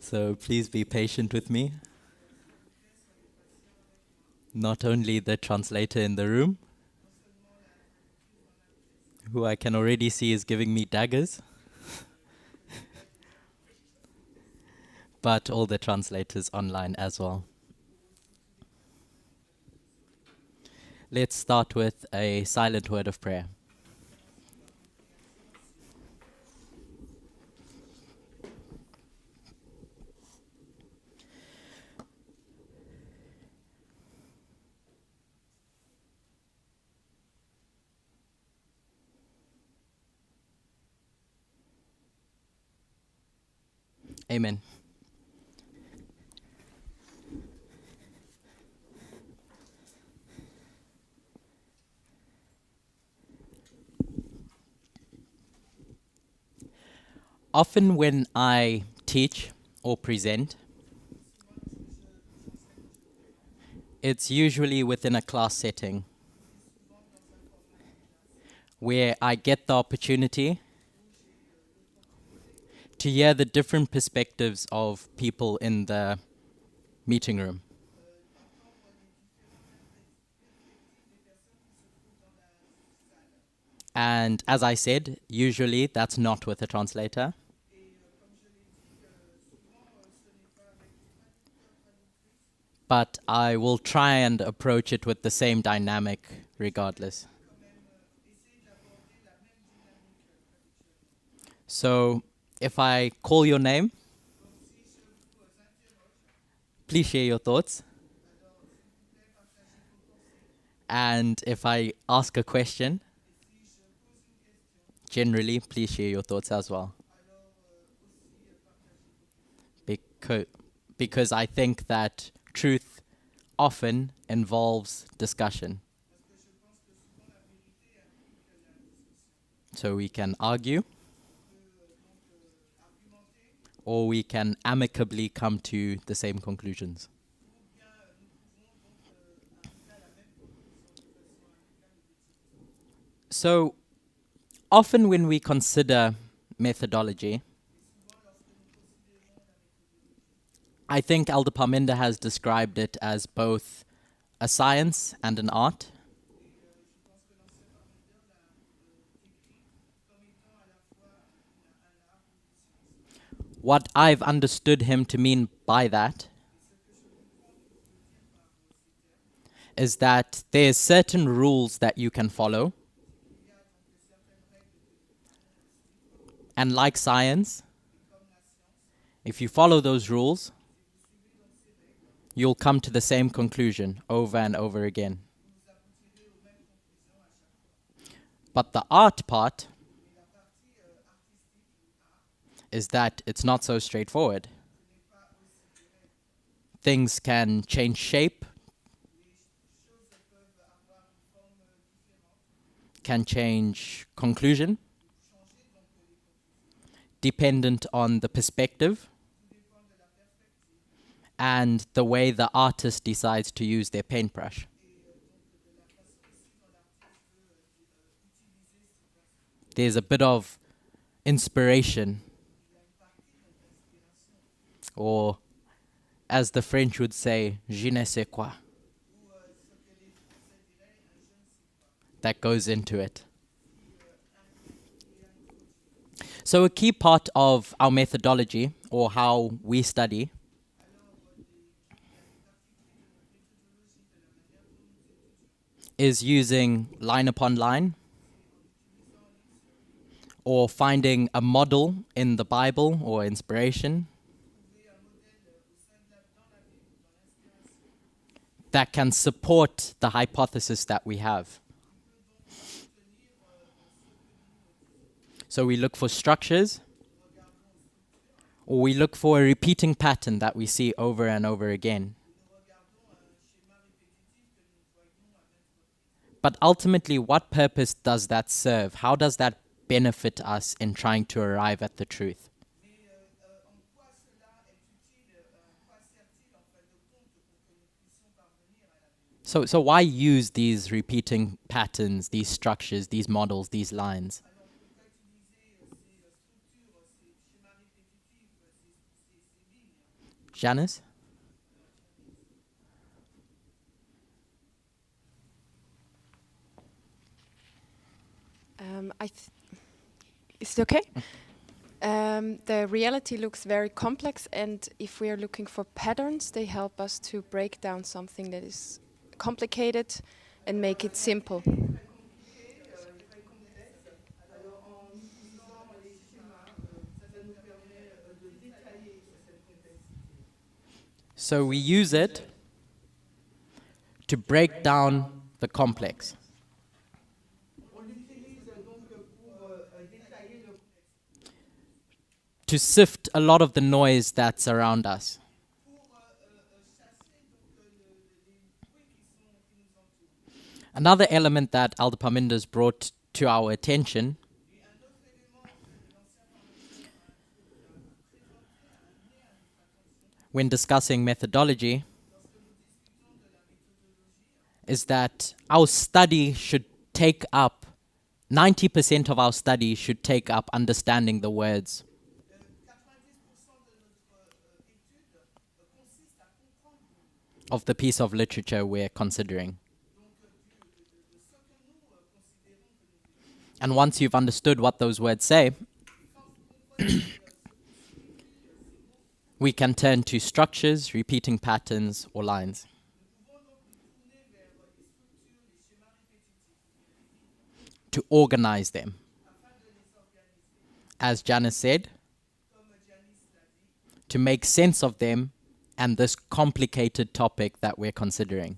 So please be patient with me. Not only the translator in the room, who I can already see is giving me daggers, but all the translators online as well. Let's start with a silent word of prayer. Amen. Often when I teach or present, it's usually within a class setting where I get the opportunity to hear the different perspectives of people in the meeting room. And as I said, usually that's not with a translator. But I will try and approach it with the same dynamic regardless. So if I call your name, please share your thoughts. And if I ask a question, generally, please share your thoughts as well. Because I think that truth often involves discussion. So we can argue, or we can amicably come to the same conclusions. So often when we consider methodology, I think Elder Parminder has described it as both a science and an art. What I've understood him to mean by that is that there's certain rules that you can follow. And like science, if you follow those rules, you'll come to the same conclusion over and over again. But the art part is that it's not so straightforward. Things can change shape, can change conclusion, dependent on the perspective and the way the artist decides to use their paintbrush. There's a bit of inspiration, or as the French would say, je ne sais quoi, that goes into it. So a key part of our methodology, or how we study, is using line upon line, or finding a model in the Bible or inspiration that can support the hypothesis that we have. So we look for structures, or we look for a repeating pattern that we see over and over again. But ultimately, what purpose does that serve? How does that benefit us in trying to arrive at the truth? So why use these repeating patterns, these structures, these models, these lines? Janice? Is it okay? The reality looks very complex, and if we are looking for patterns, they help us to break down something that is complicated and make it simple. So we use it to break down the complex. To sift a lot of the noise that's around us. Another element that Elder Parminder's brought to our attention when discussing methodology is that our study should take up 90% of our study should take up understanding the words. Of the piece of literature we're considering. And once you've understood what those words say, we can turn to structures, repeating patterns, or lines. To organize them. As Janice said, to make sense of them and this complicated topic that we're considering.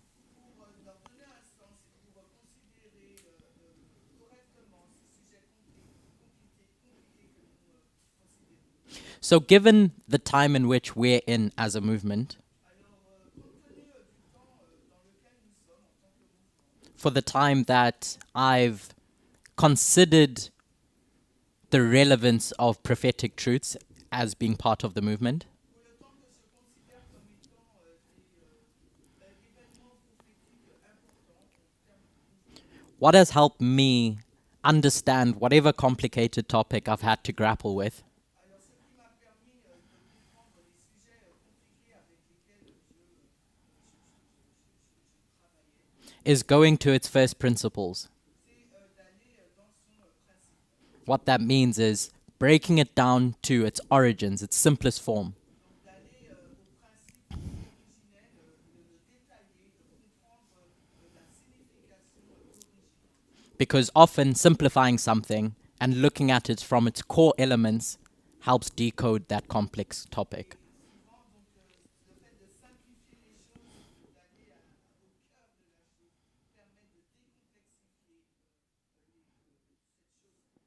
So given the time in which we're in as a movement, for the time that I've considered the relevance of prophetic truths as being part of the movement, what has helped me understand whatever complicated topic I've had to grapple with is going to its first principles. What that means is breaking it down to its origins, its simplest form. Because often simplifying something and looking at it from its core elements helps decode that complex topic.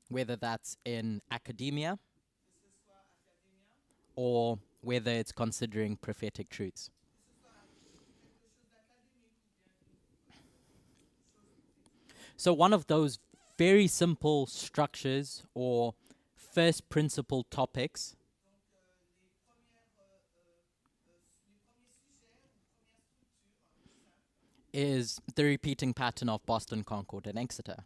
Whether that's in academia or whether it's considering prophetic truths. So one of those very simple structures or first principle topics is the repeating pattern of Boston, Concord, and Exeter.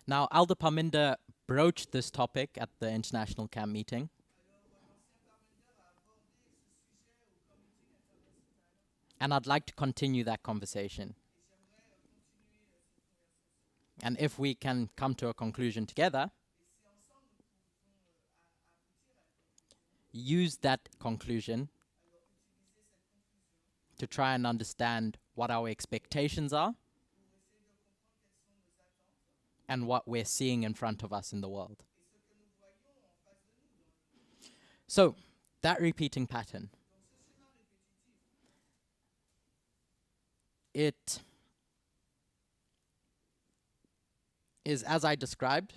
Now, Elder Parminder broached this topic at the International Camp meeting. And I'd like to continue that conversation. And if we can come to a conclusion together, use that conclusion to try and understand what our expectations are and what we're seeing in front of us in the world. So, that repeating pattern. It is, as I described,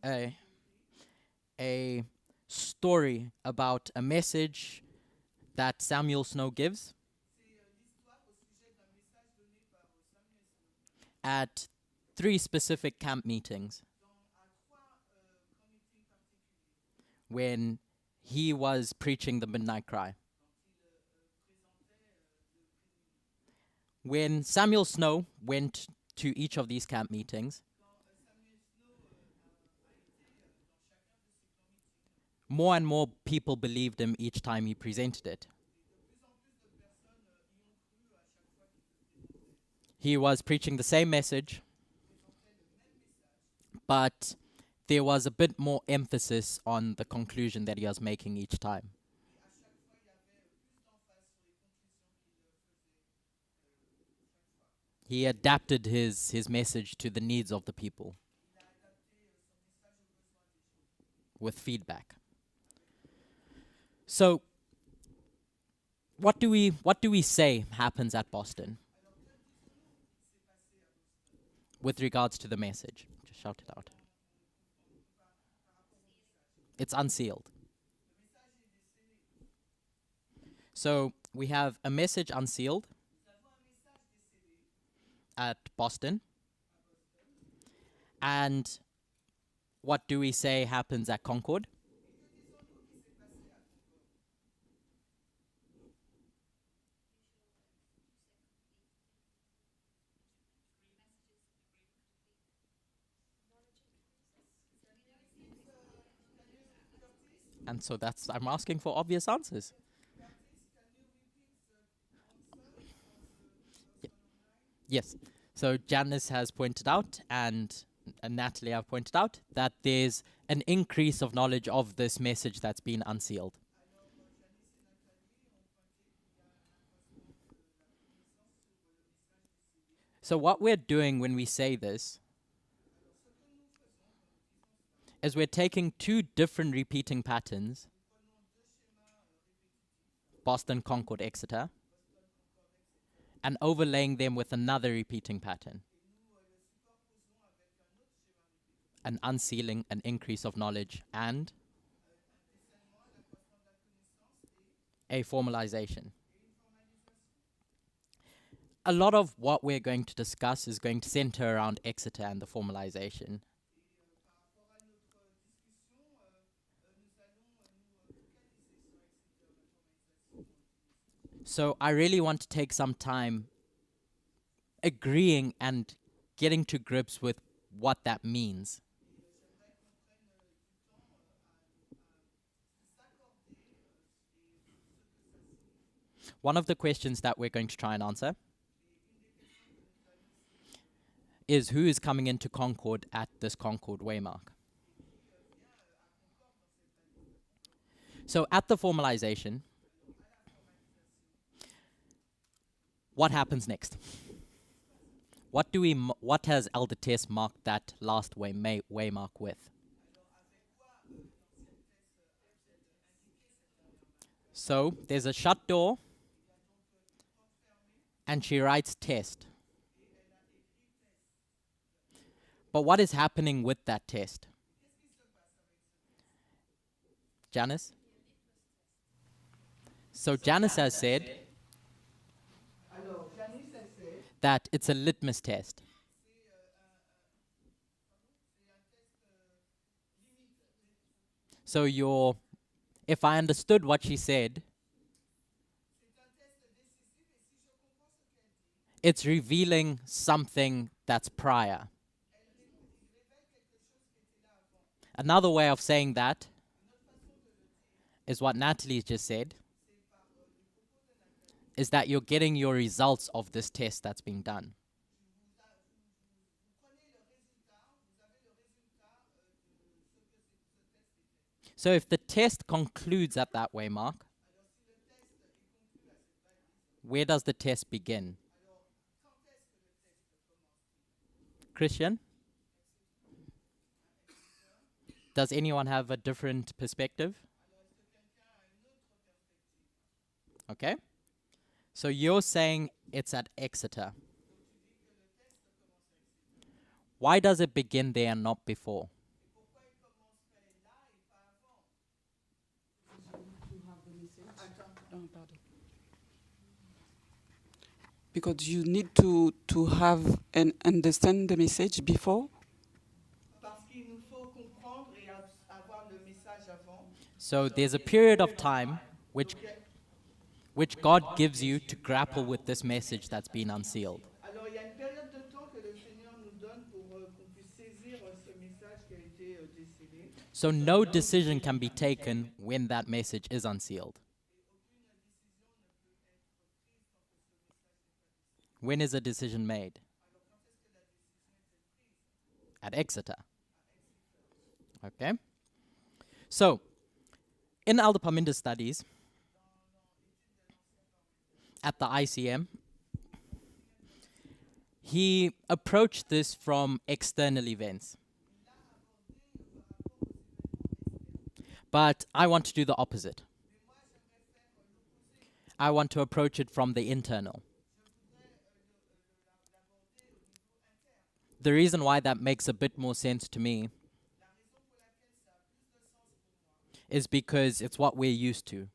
a story about a message that Samuel Snow gives at 3 specific camp meetings when he was preaching the midnight cry. When Samuel Snow went to each of these camp meetings, more and more people believed him each time he presented it. He was preaching the same message, but there was a bit more emphasis on the conclusion that he was making each time. He adapted his message to the needs of the people with feedback. So, what do we say happens at Boston with regards to the message? Just shout it out. It's unsealed. So we have a message unsealed at Boston. And what do we say happens at Concord? And so I'm asking for obvious answers. Yes. So Janice has pointed out, and Natalie have pointed out, that there's an increase of knowledge of this message that's been unsealed. So what we're doing when we say this is we're taking two different repeating patterns, Boston, Concord, Exeter, and overlaying them with another repeating pattern, an unsealing, an increase of knowledge, and a formalization. A lot of what we're going to discuss is going to center around Exeter and the formalization. So I really want to take some time agreeing and getting to grips with what that means. One of the questions that we're going to try and answer is who is coming into Concord at this Concord waymark. So at the formalization, what happens next? What has Elder Tess marked that last waymark with? So there's a shut door, and she writes test. But what is happening with that test? Janice? So Janice has said that it's a litmus test. So if I understood what she said, it's revealing something that's prior. Another way of saying that is what Natalie just said, is that you're getting your results of this test that's being done. So if the test concludes at that waymark, where does the test begin? Christian? Does anyone have a different perspective? Okay. So you're saying it's at Exeter. Why does it begin there and not before? Because you need to have and understand the message before. So there's a period of time which God gives you to grapple with this message that's been unsealed. So no decision can be taken when that message is unsealed. When is a decision made? At Exeter. Okay. So, in Elder Parminder's studies at the ICM, he approached this from external events. But I want to do the opposite. I want to approach it from the internal. The reason why that makes a bit more sense to me is because it's what we're used to.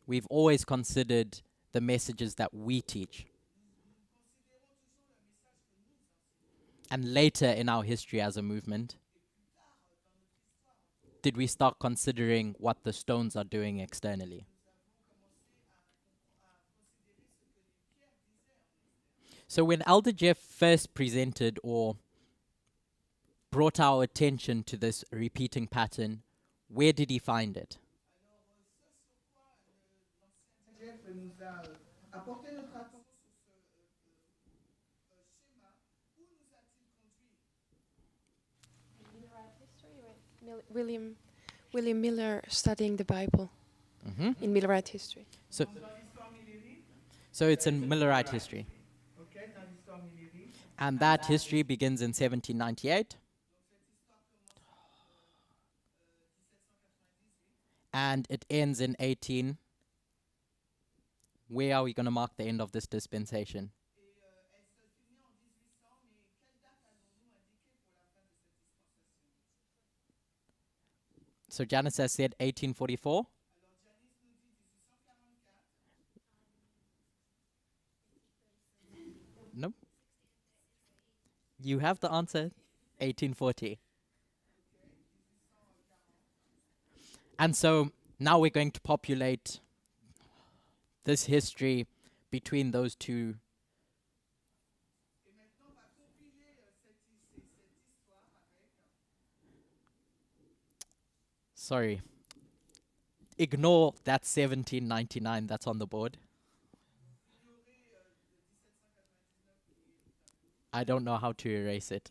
We've always considered the messages that we teach. And later in our history as a movement, did we start considering what the stones are doing externally? So when Elder Jeff first presented or brought our attention to this repeating pattern, where did he find it? Jeff nous a apporté notre attention sur ce schéma. Où nous a-t-il conduit? Millerite history with William Miller studying the Bible in Millerite history. So, Dans l'histoire millérite. so it's in Millerite history. Ok, dans l'histoire millérite. And that history begins in 1798. And it ends in 18. Where are we going to mark the end of this dispensation? Et elle se finit en 1800, mais quelle date allons-nous indiquer pour la fin de cette dispensation? So Janice has said 1844. Alors Janice nous dit 1844. Nope. You have the answer. 1840. And so now we're going to populate this history between those two. Et maintenant, on va compiler cette histoire avec. Sorry. Ignore that 1799 that's on the board. I don't know how to erase it.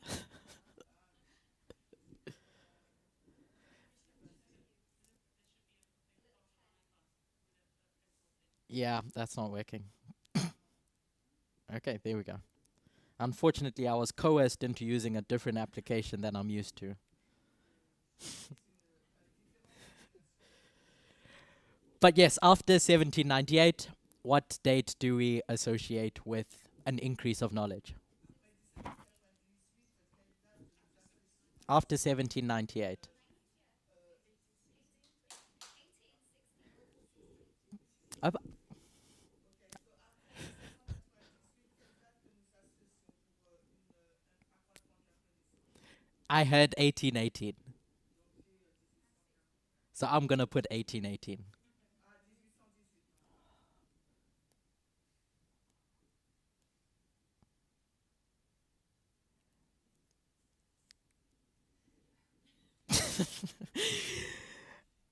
Yeah, that's not working. Okay, there we go. Unfortunately, I was coerced into using a different application than I'm used to. But yes, after 1798, what date do we associate with an increase of knowledge? After 1798. I heard 1818. So I'm going to put 1818.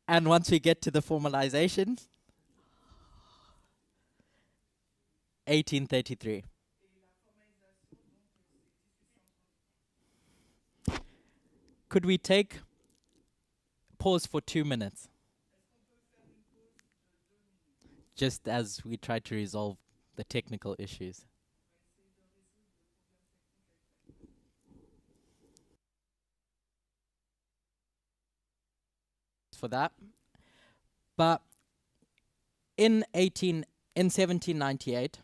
And once we get to the formalization, 1833. Could we take pause for 2 minutes? Just as we try to resolve the technical issues. For that. But in 1798,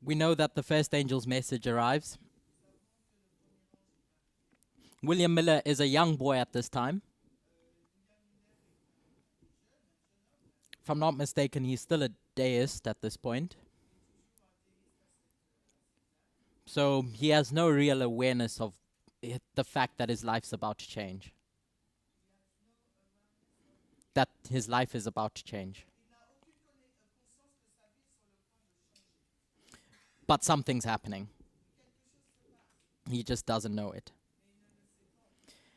we know that the first angel's message arrives. William Miller is a young boy at this time. If I'm not mistaken, he's still a deist at this point. So he has no real awareness of the fact that his life's about to change. That his life is about to change. But something's happening. He just doesn't know it.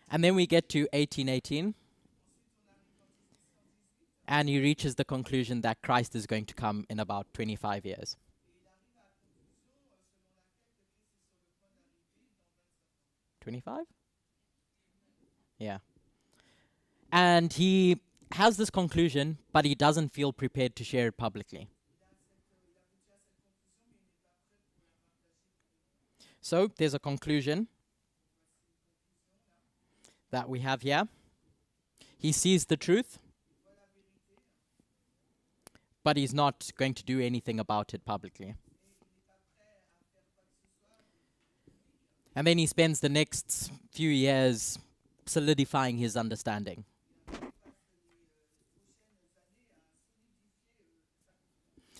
And then we get to 1818, and he reaches the conclusion that Christ is going to come in about 25 years. 25? Yeah. And he has this conclusion, but he doesn't feel prepared to share it publicly. So there's a conclusion that we have here. He sees the truth, but he's not going to do anything about it publicly. And then he spends the next few years solidifying his understanding.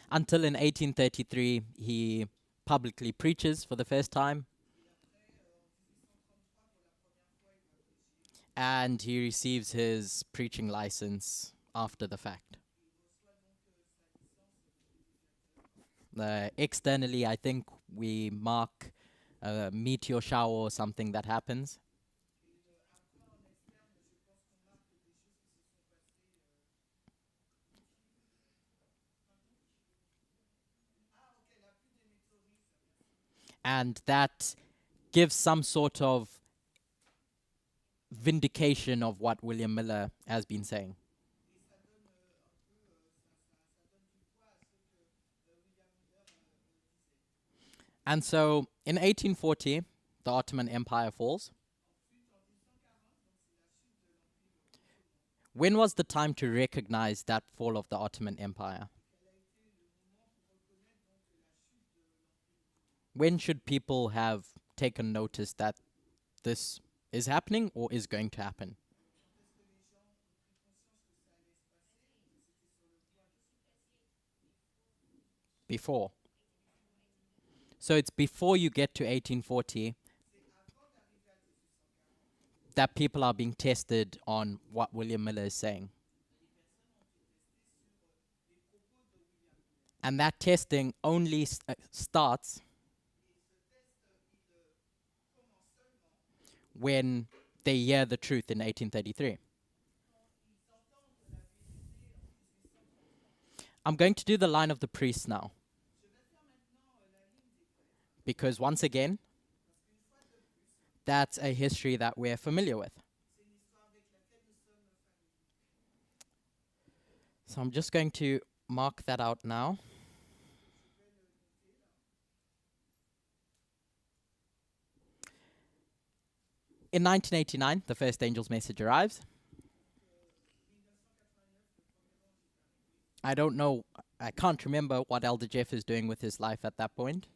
Until in 1833, he publicly preaches for the first time. And he receives his preaching license after the fact. Externally, I think we mark a meteor shower or something that happens. And that gives some sort of vindication of what William Miller has been saying. And so in 1840, the Ottoman Empire falls. When was the time to recognize that fall of the Ottoman Empire? When should people have taken notice that this is happening or is going to happen? Before. So it's before you get to 1840 that people are being tested on what William Miller is saying. And that testing only starts when they hear the truth in 1833. I'm going to do the line of the priests now. Because once again, that's a history that we're familiar with. So I'm just going to mark that out now. In 1989, the first angel's message arrives. I don't know, I can't remember what Elder Jeff is doing with his life at that point.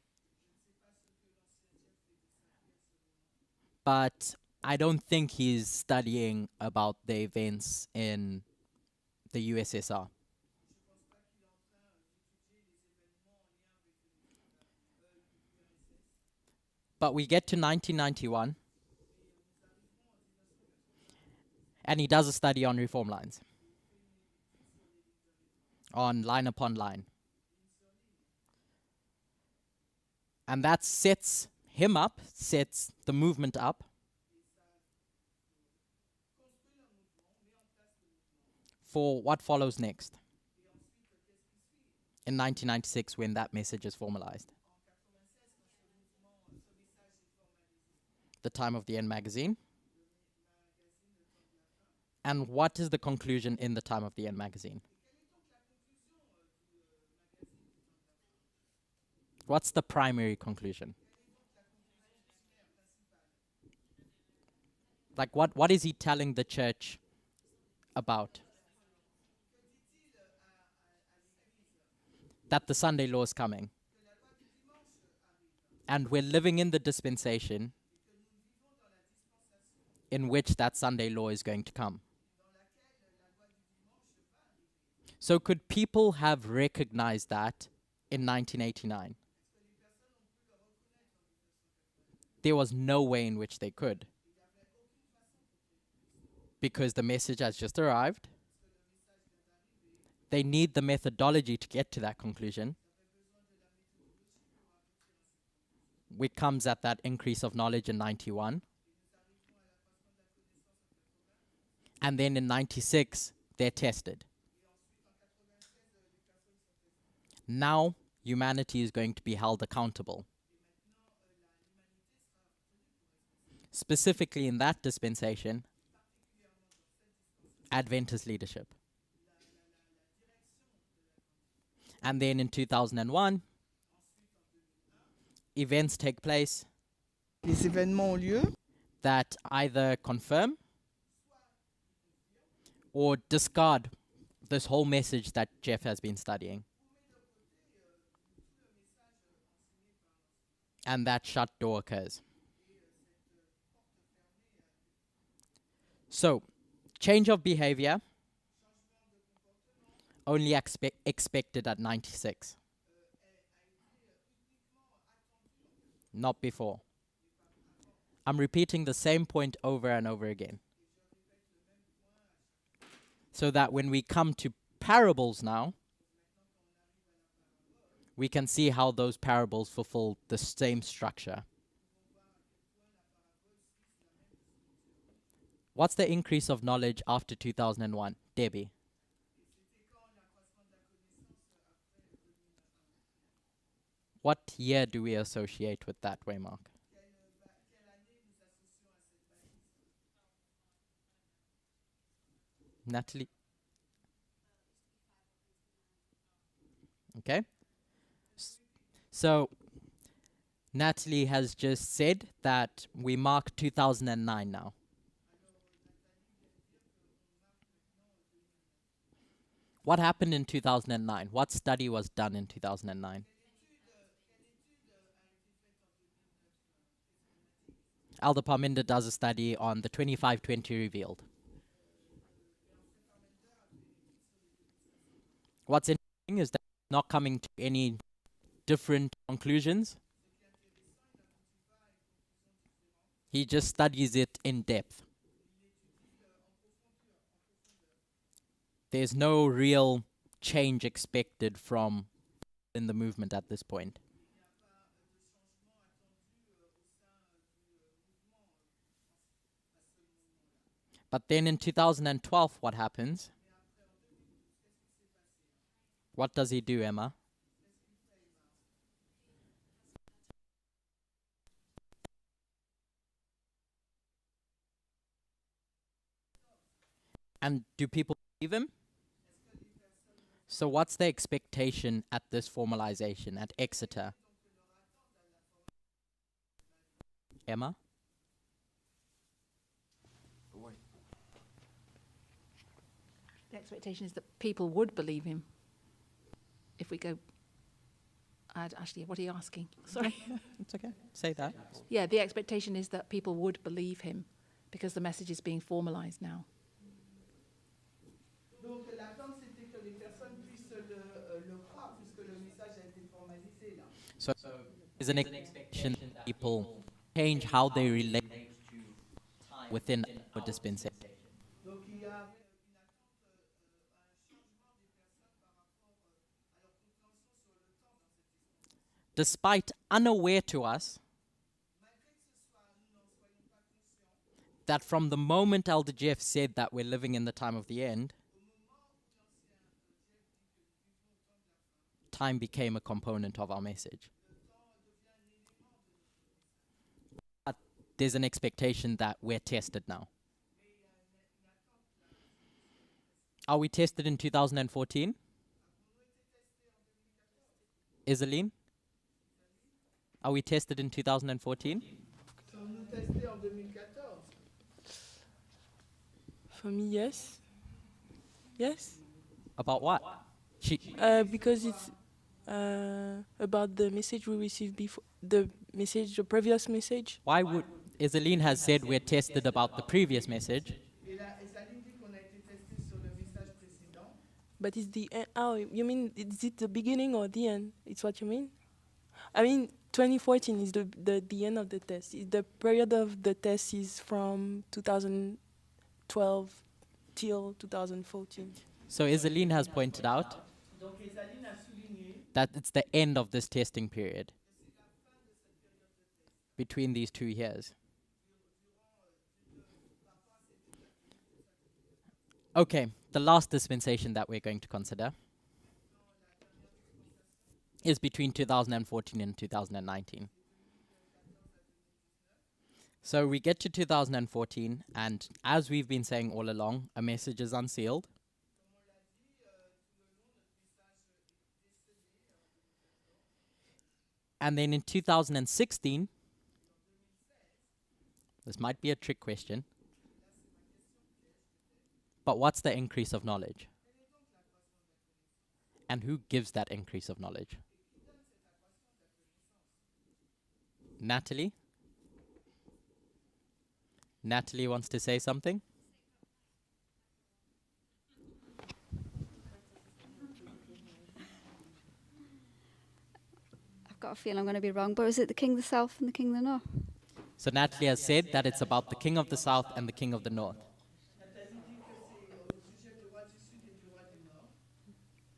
But I don't think he's studying about the events in the USSR. But we get to 1991, and he does a study on reform lines, on line upon line. And that sets him up, sets the movement up for what follows next in 1996 when that message is formalized. The Time of the End magazine. And what is the conclusion in the Time of the End magazine? What's the primary conclusion? Like what is he telling the church about? That the Sunday law is coming. And we're living in the dispensation in which that Sunday law is going to come. So could people have recognized that in 1989? There was no way in which they could. Because the message has just arrived. They need the methodology to get to that conclusion. we comes at that increase of knowledge in 91. And then in 96, they're tested. Now, humanity is going to be held accountable. Specifically in that dispensation, Adventist leadership. And then in 2001, events take place Les événements ont lieu, that either confirm or discard this whole message that Jeff has been studying. And that shut door occurs. So, change of behavior only expected at 96. Not before. I'm repeating the same point over and over again. So that when we come to parables now, we can see how those parables fulfill the same structure. What's the increase of knowledge after 2001? Debbie? What year do we associate with that, Waymark? Natalie? Okay. So, Natalie has just said that we mark 2009 now. What happened in 2009? What study was done in 2009? Elder Parminder does a study on the 2520 revealed. What's interesting is that he's not coming to any different conclusions. He just studies it in depth. There's no real change expected from in the movement at this point. But then in 2012, what happens? What does he do, Emma? And do people believe him? So what's the expectation at this formalization, at Exeter? Emma? The expectation is that people would believe him. If we go, Ashley, what are you asking? Sorry. It's okay. Say that. Yeah, the expectation is that people would believe him because the message is being formalized now. donc l'attente c'était que les personnes puissent le croire puisque le message a été formalisé là. So there's an expectation that people change how they relate to time within our dispensation. Donc il y a une attente, un changement des personnes par rapport à leur compréhension sur le temps dans cette histoire. Despite unaware to us Malgré que ce soit, nous n'en soyons pas conscients, that from the moment Elder Jeff said that we're living in the time of the end, time became a component of our message. But there's an expectation that we're tested now. Are we tested in 2014? Iseline? Are we tested in 2014? sommes-nous testés en 2014? For me, yes. Yes, About what? because it's about the message we received before, the previous message. Why would Iseline has said we're tested about the previous message? Et là, et Saline dit qu'on a été testé sur le message précédent. But it's the end. Oh, you mean is it the beginning or the end? It's what you mean? I mean, 2014 is the end of the test. The period of the test is from 2012 till 2014. So Iseline has pointed out Donc Saline a souligné that it's the end of this testing period. between these 2 years? Okay, the last dispensation that we're going to consider is between 2014 and 2019. So we get to 2014, and as we've been saying all along, a message is unsealed. And then in 2016, this might be a trick question, but what's the increase of knowledge? And who gives that increase of knowledge? Natalie? Natalie wants to say something? I've got a feeling I'm going to be wrong, but is it the king of the south and the king of the north? So Natalie has said that it's about the king of the south and the king of the north.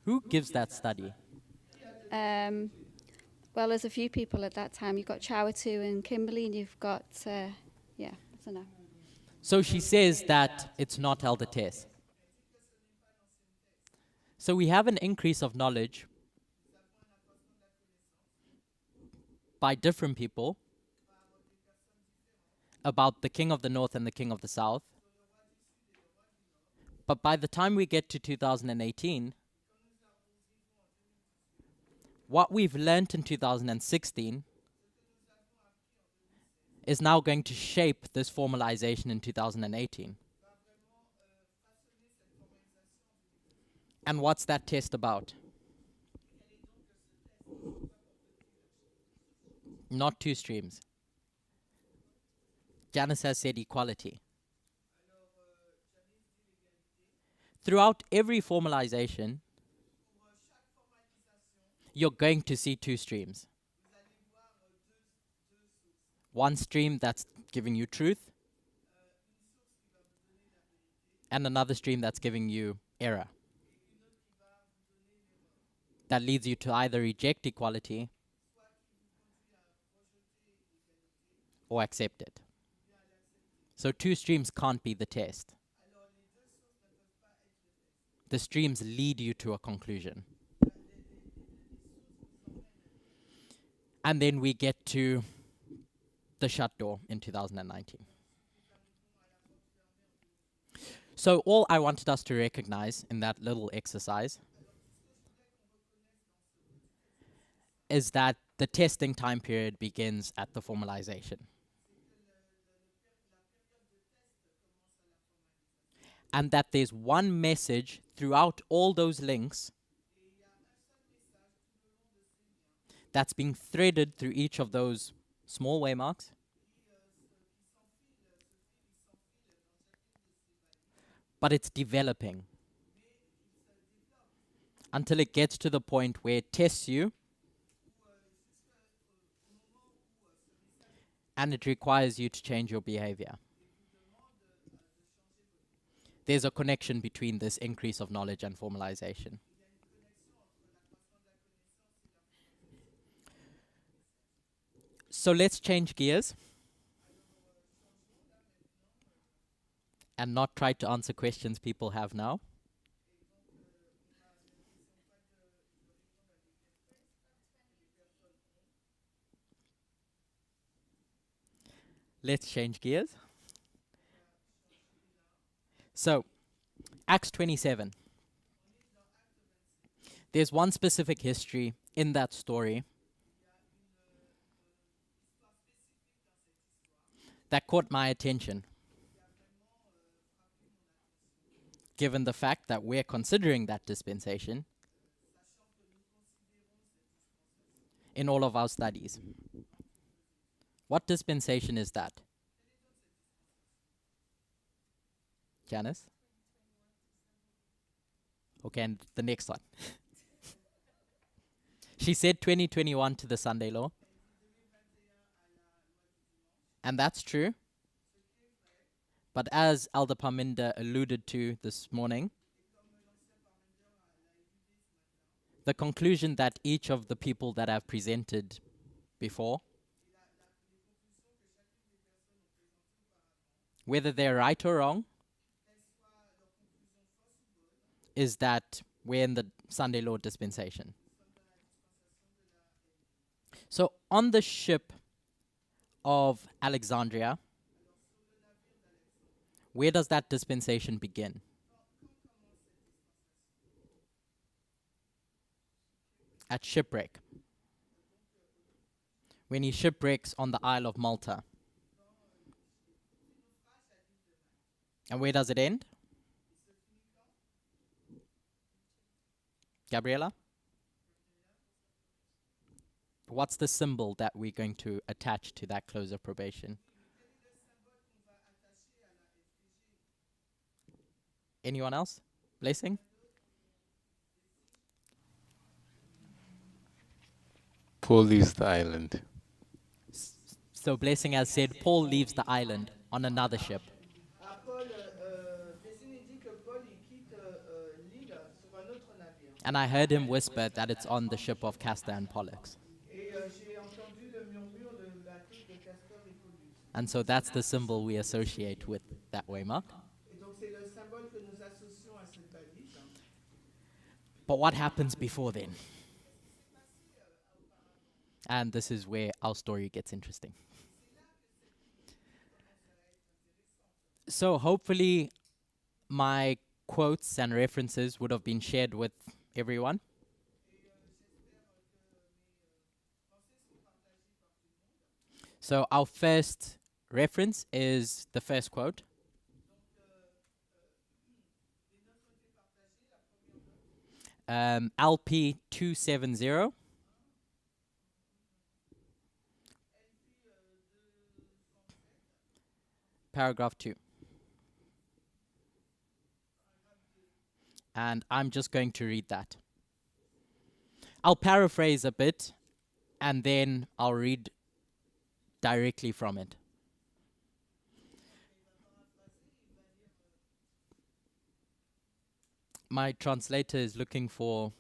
Who gives that study? Well, there's a few people at that time. You've got Chawatu and Kimberley, and you've got, I don't know. So she says that it's not Elder Tess. So we have an increase of knowledge by different people about the king of the north and the king of the south. But by the time we get to 2018, what we've learnt in 2016 is now going to shape this formalization in 2018. And what's that test about? Not 2 streams. Janice has said equality. Throughout every formalization, you're going to see 2 streams. One stream that's giving you truth, and another stream that's giving you error. That leads you to either reject equality or accept it. So 2 streams can't be the test. The streams lead you to a conclusion. And then we get to the shut door in 2019. So all I wanted us to recognize in that little exercise is that the testing time period begins at the formalization. And that there's one message throughout all those links that's being threaded through each of those small waymarks. But it's developing until it gets to the point where it tests you and it requires you to change your behavior. There's a connection between this increase of knowledge and formalization. So let's change gears and not try to answer questions people have now. Let's change gears. So, Acts 27. There's one specific history in that story that caught my attention, given the fact that we're considering that dispensation in all of our studies. What dispensation is that? Janice? Okay, and the next one. She said 2021 to the Sunday law. And that's true. But as Elder Parminder alluded to this morning, the conclusion that each of the people that have presented before whether they're right or wrong, is that we're in the Sunday Law dispensation. So on the ship of Alexandria, where does that dispensation begin? At shipwreck. When he shipwrecks on the Isle of Malta. And where does it end? Gabriella? What's the symbol that we're going to attach to that close of probation? Anyone else? Blessing? Paul leaves the island. So Blessing has said Paul leaves the island on another ship. Ah, Paul, Dessine dit que Paul il quitte l'île sur un autre navire. And I heard him whisper that it's on the ship of Castor and Pollux. Et j'ai entendu le murmure de bateau de Castor et Pollux. And so that's the symbol we associate with that waymark. Et donc c'est le symbole que nous associons à cette balise. But what happens before then? And this is where our story gets interesting. So hopefully my quotes and references would have been shared with everyone. So our first reference is the first quote. LP 270. Paragraph 2. And I'm just going to read that. I'll paraphrase a bit and then I'll read directly from it. My translator is looking for...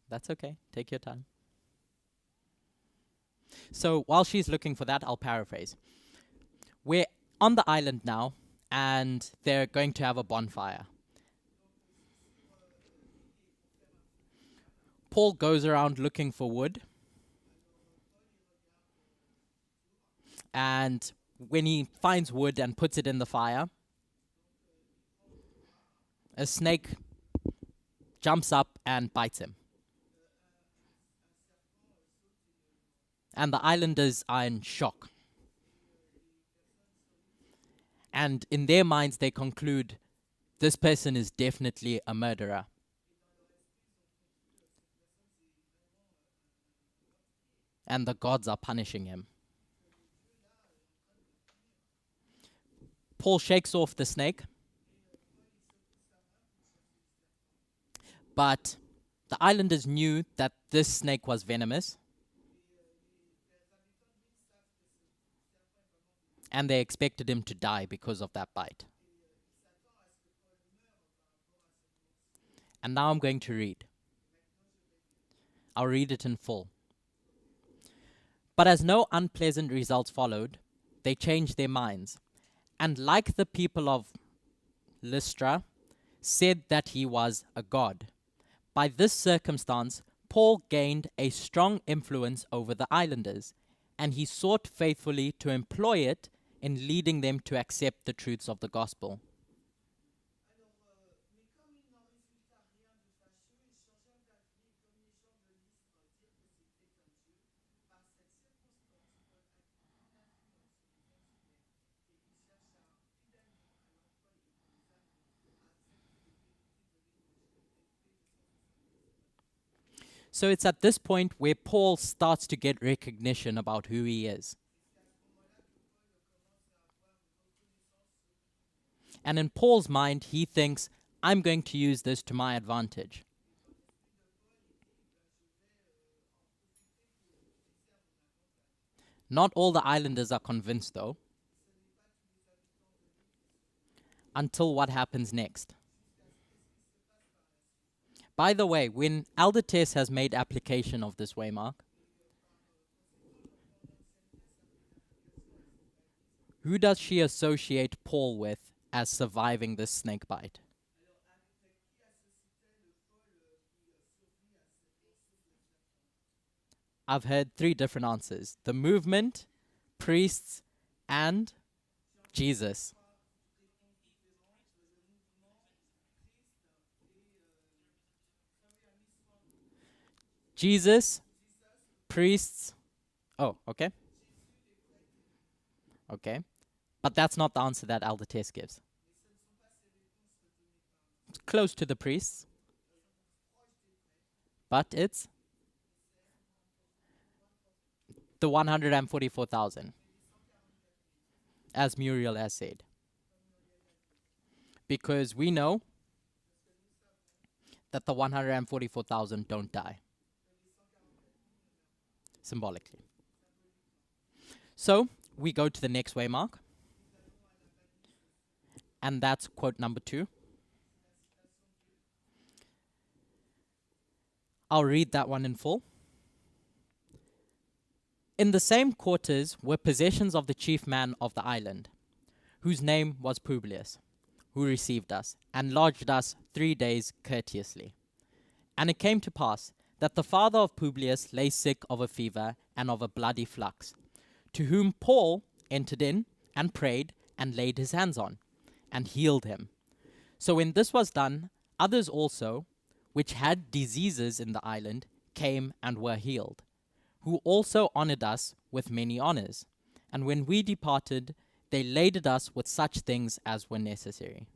That's okay. Take your time. So while she's looking for that, I'll paraphrase. We're on the island now, and they're going to have a bonfire. Paul goes around looking for wood. And when he finds wood and puts it in the fire, a snake jumps up and bites him. And the islanders are in shock. And in their minds, they conclude, this person is definitely a murderer. And the gods are punishing him. Paul shakes off the snake. But the islanders knew that this snake was venomous. And they expected him to die because of that bite. And now I'm going to read. I'll read it in full. But as no unpleasant results followed, they changed their minds, and like the people of Lystra, said that he was a god. By this circumstance, Paul gained a strong influence over the islanders, and he sought faithfully to employ it in leading them to accept the truths of the gospel. So it's at this point where Paul starts to get recognition about who he is. And in Paul's mind, he thinks, I'm going to use this to my advantage. Not all the islanders are convinced, though, until what happens next. By the way, when Elder Tess has made application of this waymark, Who does she associate Paul with as surviving this snake bite? I've heard three different answers: the movement, priests, and Jesus. Jesus, priests. Oh, okay. Okay. But that's not the answer that Elder Tess gives. It's close to the priests. But it's the 144,000, as Muriel has said. Because we know that the 144,000 don't die. Symbolically. So, we go to the next waymark. And that's quote number 2. I'll read that one in full. In the same quarters were possessions of the chief man of the island, whose name was Publius, who received us, and lodged us 3 days courteously. And it came to pass that the father of Publius lay sick of a fever and of a bloody flux, to whom Paul entered in and prayed and laid his hands on, and healed him. So when this was done, others also, which had diseases in the island, came and were healed, who also honored us with many honors. And when we departed, they laded us with such things as were necessary.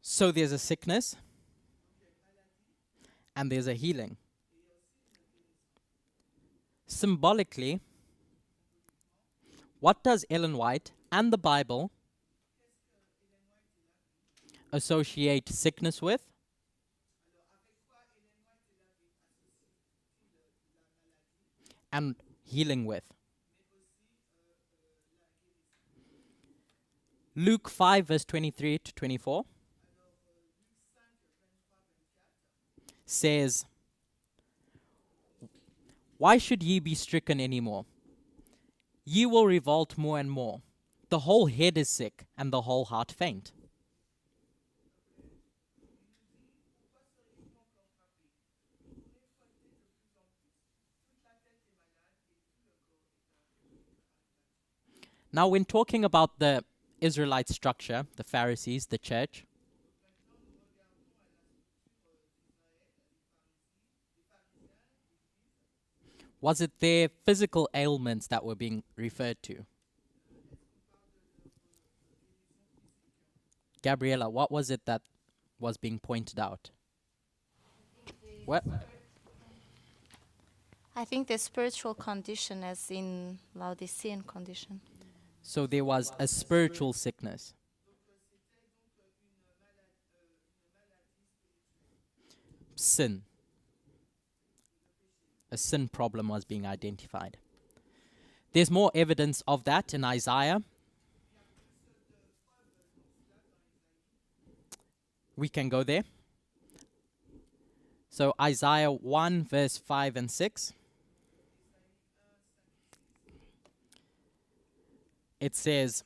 So there's a sickness and there's a healing. Symbolically, what does Ellen White and the Bible associate sickness with? And healing with? Luke 5 verse 23 to 24 says, "Why should ye be stricken any more? Ye will revolt more and more. The whole head is sick, and the whole heart faint." Now, when talking about the Israelite structure, the Pharisees, the church, was it their physical ailments that were being referred to? Gabriella, what was it that was being pointed out? What? I think the spiritual condition as in Laodicean condition. So there was a spiritual sickness. Sin. A sin problem was being identified. There's more evidence of that in Isaiah. We can go there. So Isaiah 1 verse 5 and 6. It says,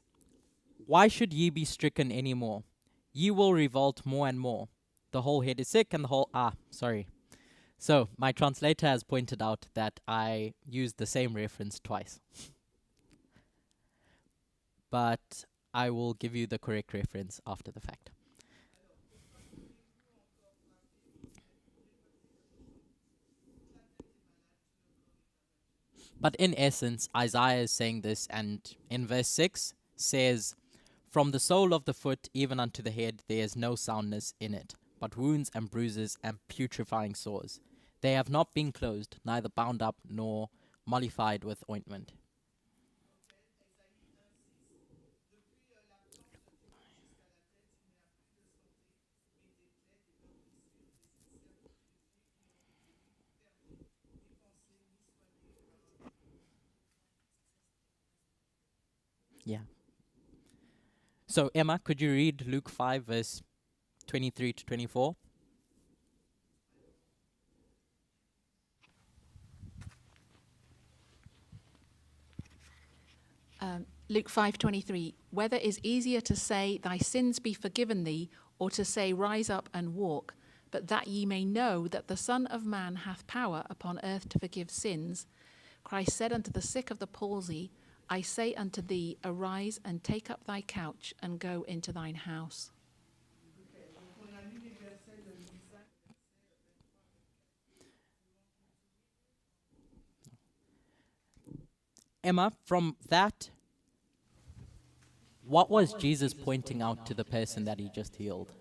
"Why should ye be stricken any more? Ye will revolt more and more. The whole head is sick and the whole..." So my translator has pointed out that I used the same reference twice. But I will give you the correct reference after the fact. But in essence, Isaiah is saying this, and in verse 6 says, "From the sole of the foot even unto the head there is no soundness in it, but wounds and bruises and putrefying sores. They have not been closed, neither bound up nor mollified with ointment." Yeah. So, Emma, could you read Luke 5, verse 23 to 24? Luke 5:23. Whether is easier to say, "Thy sins be forgiven thee," or to say, "Rise up and walk"? But that ye may know that the Son of Man hath power upon earth to forgive sins. Christ said unto the sick of the palsy, I say unto thee, arise and take up thy couch and go into thine house. Emma, from that, what was Jesus pointing out to the person that he just healed?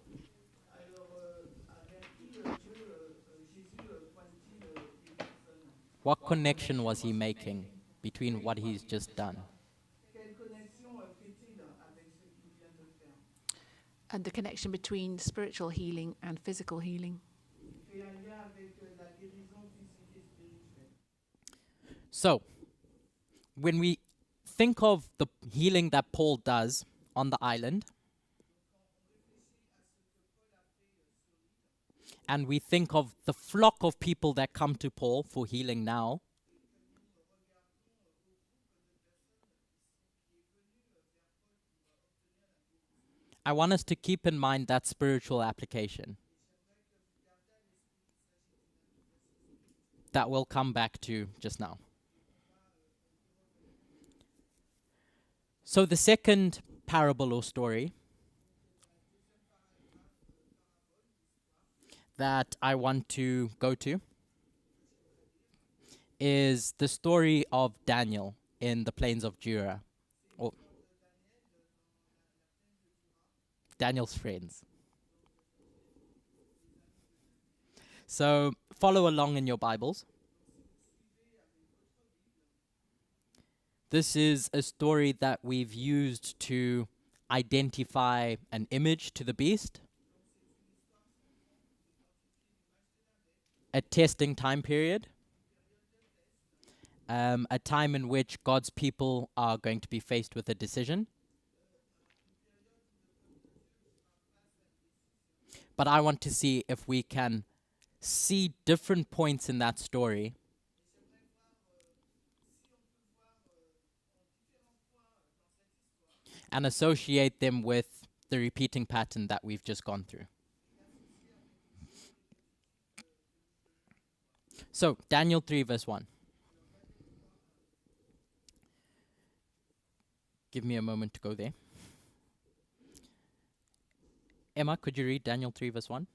What connection was he making between what he's just done? And the connection between spiritual healing and physical healing. So, when we think of the healing that Paul does on the island, and we think of the flock of people that come to Paul for healing now, I want us to keep in mind that spiritual application that we'll come back to just now. So the second parable or story that I want to go to is the story of Daniel in the plains of Jura, or Daniel's friends. So follow along in your Bibles. This is a story that we've used to identify an image to the beast, a testing time period, a time in which God's people are going to be faced with a decision. But I want to see if we can see different points in that story and associate them with the repeating pattern that we've just gone through. So, Daniel 3 verse 1. Give me a moment to go there. Emma, could you read Daniel 3 verse 1?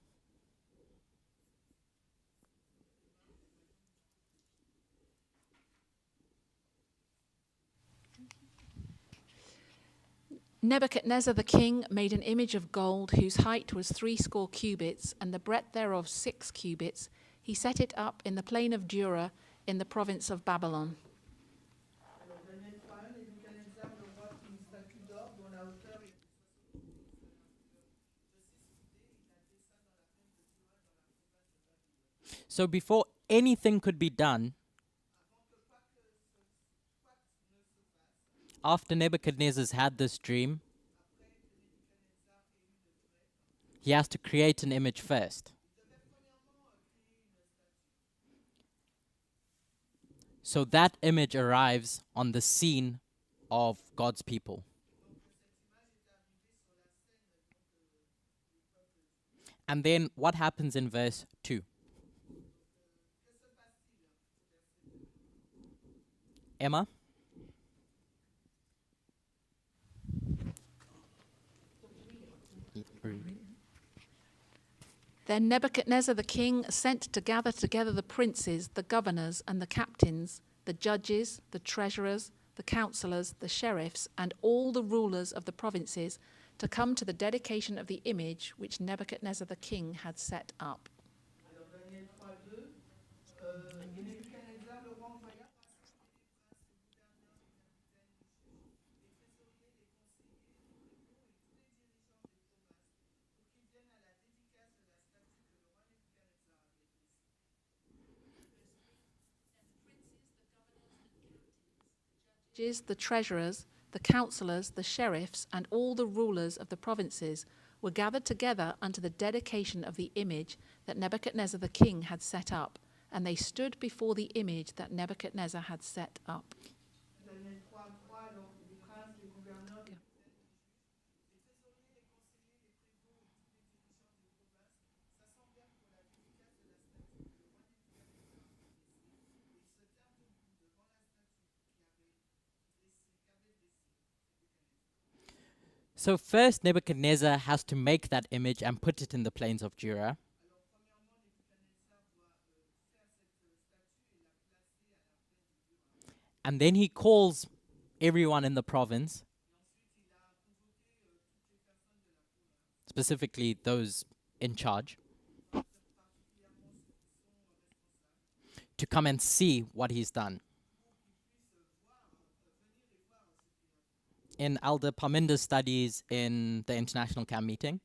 Nebuchadnezzar the king made an image of gold whose height was 80 cubits, and the breadth thereof 6 cubits. He set it up in the plain of Dura in the province of Babylon. So before anything could be done, after Nebuchadnezzar's had this dream, he has to create an image first. So that image arrives on the scene of God's people. And then what happens in verse 2? Emma? Then Nebuchadnezzar the king sent to gather together the princes, the governors, and the captains, the judges, the treasurers, the counselors, the sheriffs, and all the rulers of the provinces to come to the dedication of the image which Nebuchadnezzar the king had set up. The treasurers, the councillors, the sheriffs, and all the rulers of the provinces were gathered together unto the dedication of the image that Nebuchadnezzar the king had set up, and they stood before the image that Nebuchadnezzar had set up. Daniel 3:3, alors les princes, les gouverneurs, Ok. les trésoriers, les conseillers, les prévôts et tous les dirigeants des provinces s'assemblèrent pour la dédicace de la statue que le roi Nebuchadnezzar avait dressée, et ils se tinrent debout devant la statue qu'avait dressée Nebuchadnezzar. So first Nebuchadnezzar has to make that image and put it in the plains of Jura. Alors premièrement, Nebuchadnezzar doit faire cette statue et la placer à la plaine du Jura. And then he calls everyone in the province, Ensuite, il a convoqué toutes les personnes de la province, specifically those in charge, particulièrement ceux qui sont responsables, to come and see what he's done. In Elder Parminder's studies in the International Camp meeting,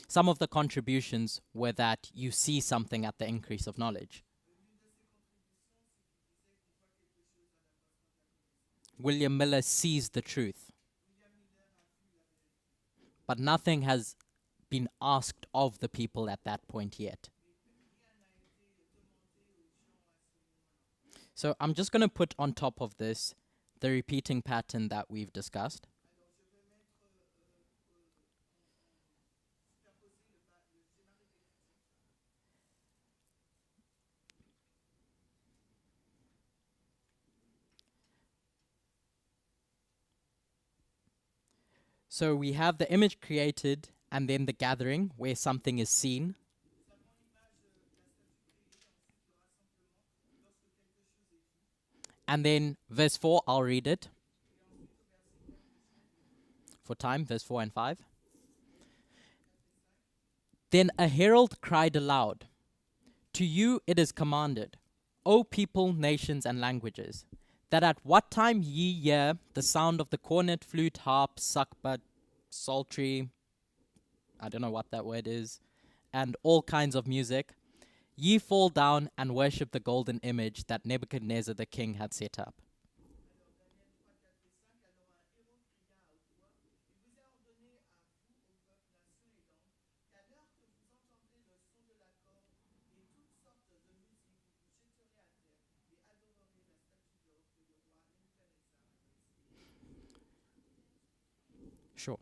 some of the contributions were that you see something at the increase of knowledge. William Miller sees the truth. But nothing has been asked of the people at that point yet. So I'm just going to put on top of this the repeating pattern that we've discussed. So we have the image created and then the gathering where something is seen. And then verse 4, I'll read it. For time, verse 4 and 5. Then a herald cried aloud, "To you it is commanded, O people, nations, and languages, that at what time ye hear the sound of the cornet, flute, harp, sackbut, psaltery," I don't know what that word is, "and all kinds of music, ye fall down and worship the golden image that Nebuchadnezzar the king had set up." Sure.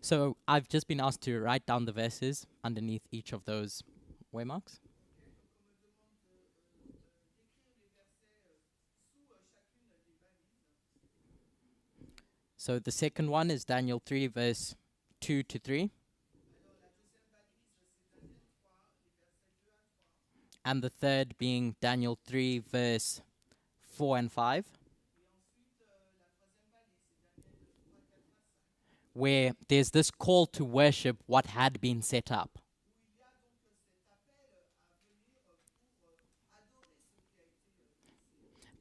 So I've just been asked to write down the verses underneath each of those waymarks. So the second one is Daniel 3, verse 2 to 3. And the third being Daniel 3, verse 4 and 5. Where there's this call to worship what had been set up.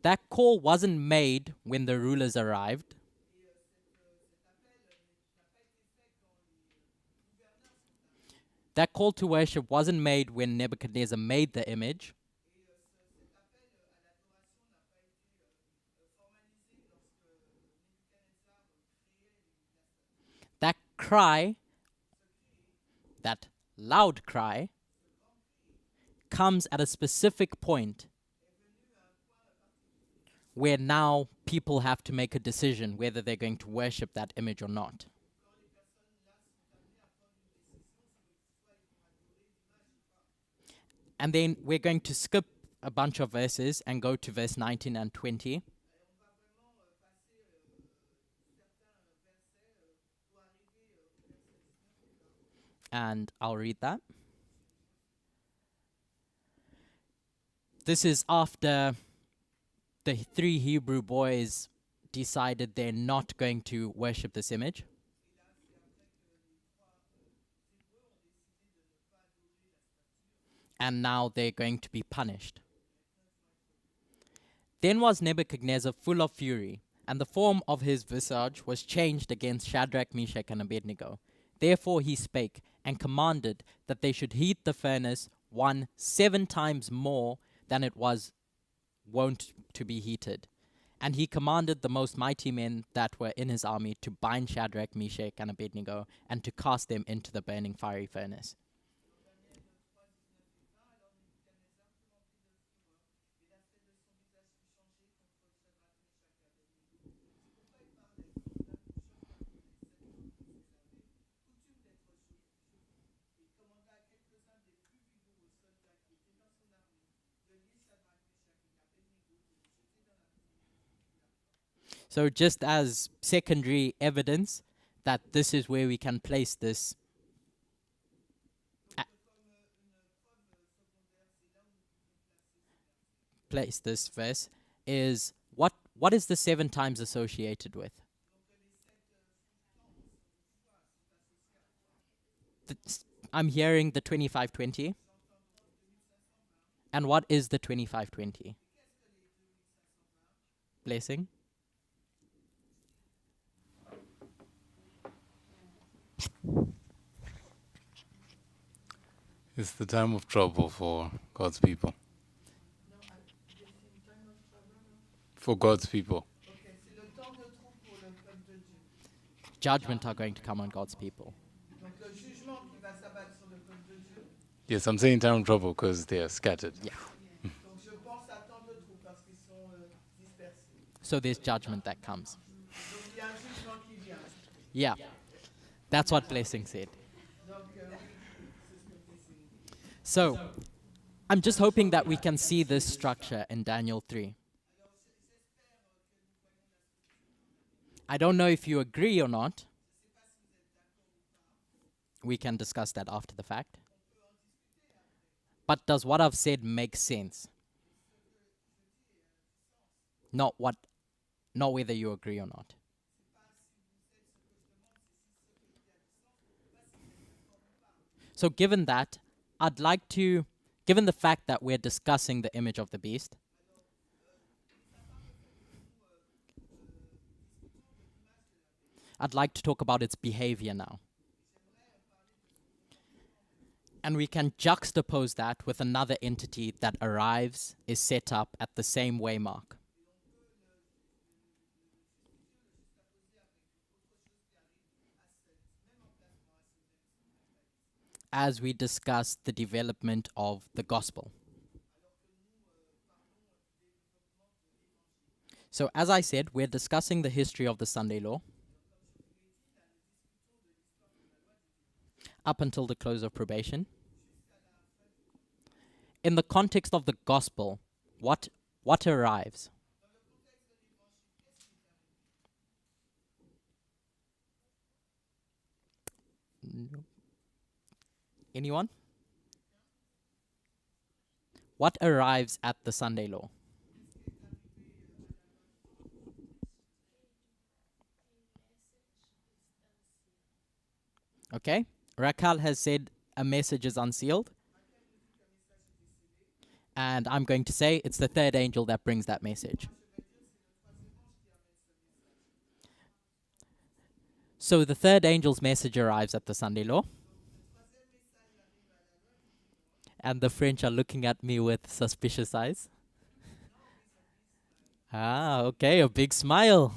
That call wasn't made when the rulers arrived. That call to worship wasn't made when Nebuchadnezzar made the image. That cry, that loud cry, comes at a specific point where now people have to make a decision whether they're going to worship that image or not. And then we're going to skip a bunch of verses and go to verse 19 and 20. And I'll read that. This is after the 3 Hebrew boys decided they're not going to worship this image. And now they're going to be punished. Then was Nebuchadnezzar full of fury, and the form of his visage was changed against Shadrach, Meshach, and Abednego. Therefore he spake, and commanded that they should heat the furnace 7 times more than it was won't to be heated. And he commanded the most mighty men that were in his army to bind Shadrach, Meshach, and Abednego, and to cast them into the burning fiery furnace. So just as secondary evidence that this is where we can place this verse is what is the 7 times associated with? I'm hearing the 25:20. And what is the 25:20? Blessing? It's the time of trouble for God's people. For God's people. Judgment are going to come on God's people. Yes, I'm saying time of trouble because they are scattered. Yeah. So there's judgment that comes. Yeah. That's what Blessing said. So, I'm just hoping that we can see this structure in Daniel 3. I don't know if you agree or not. We can discuss that after the fact. But does what I've said make sense? Not whether you agree or not. So given that, I'd like to, given the fact that we're discussing the image of the beast, I'd like to talk about its behavior now. And we can juxtapose that with another entity that arrives, is set up at the same waymark. As we discuss the development of the gospel. So as I said, we're discussing the history of the Sunday law up until the close of probation. In the context of the gospel, what arrives? Anyone? What arrives at the Sunday law? Okay, Raquel has said a message is unsealed. And I'm going to say it's the third angel that brings that message. So the third angel's message arrives at the Sunday law. And the French are looking at me with suspicious eyes. Ah, okay, a big smile.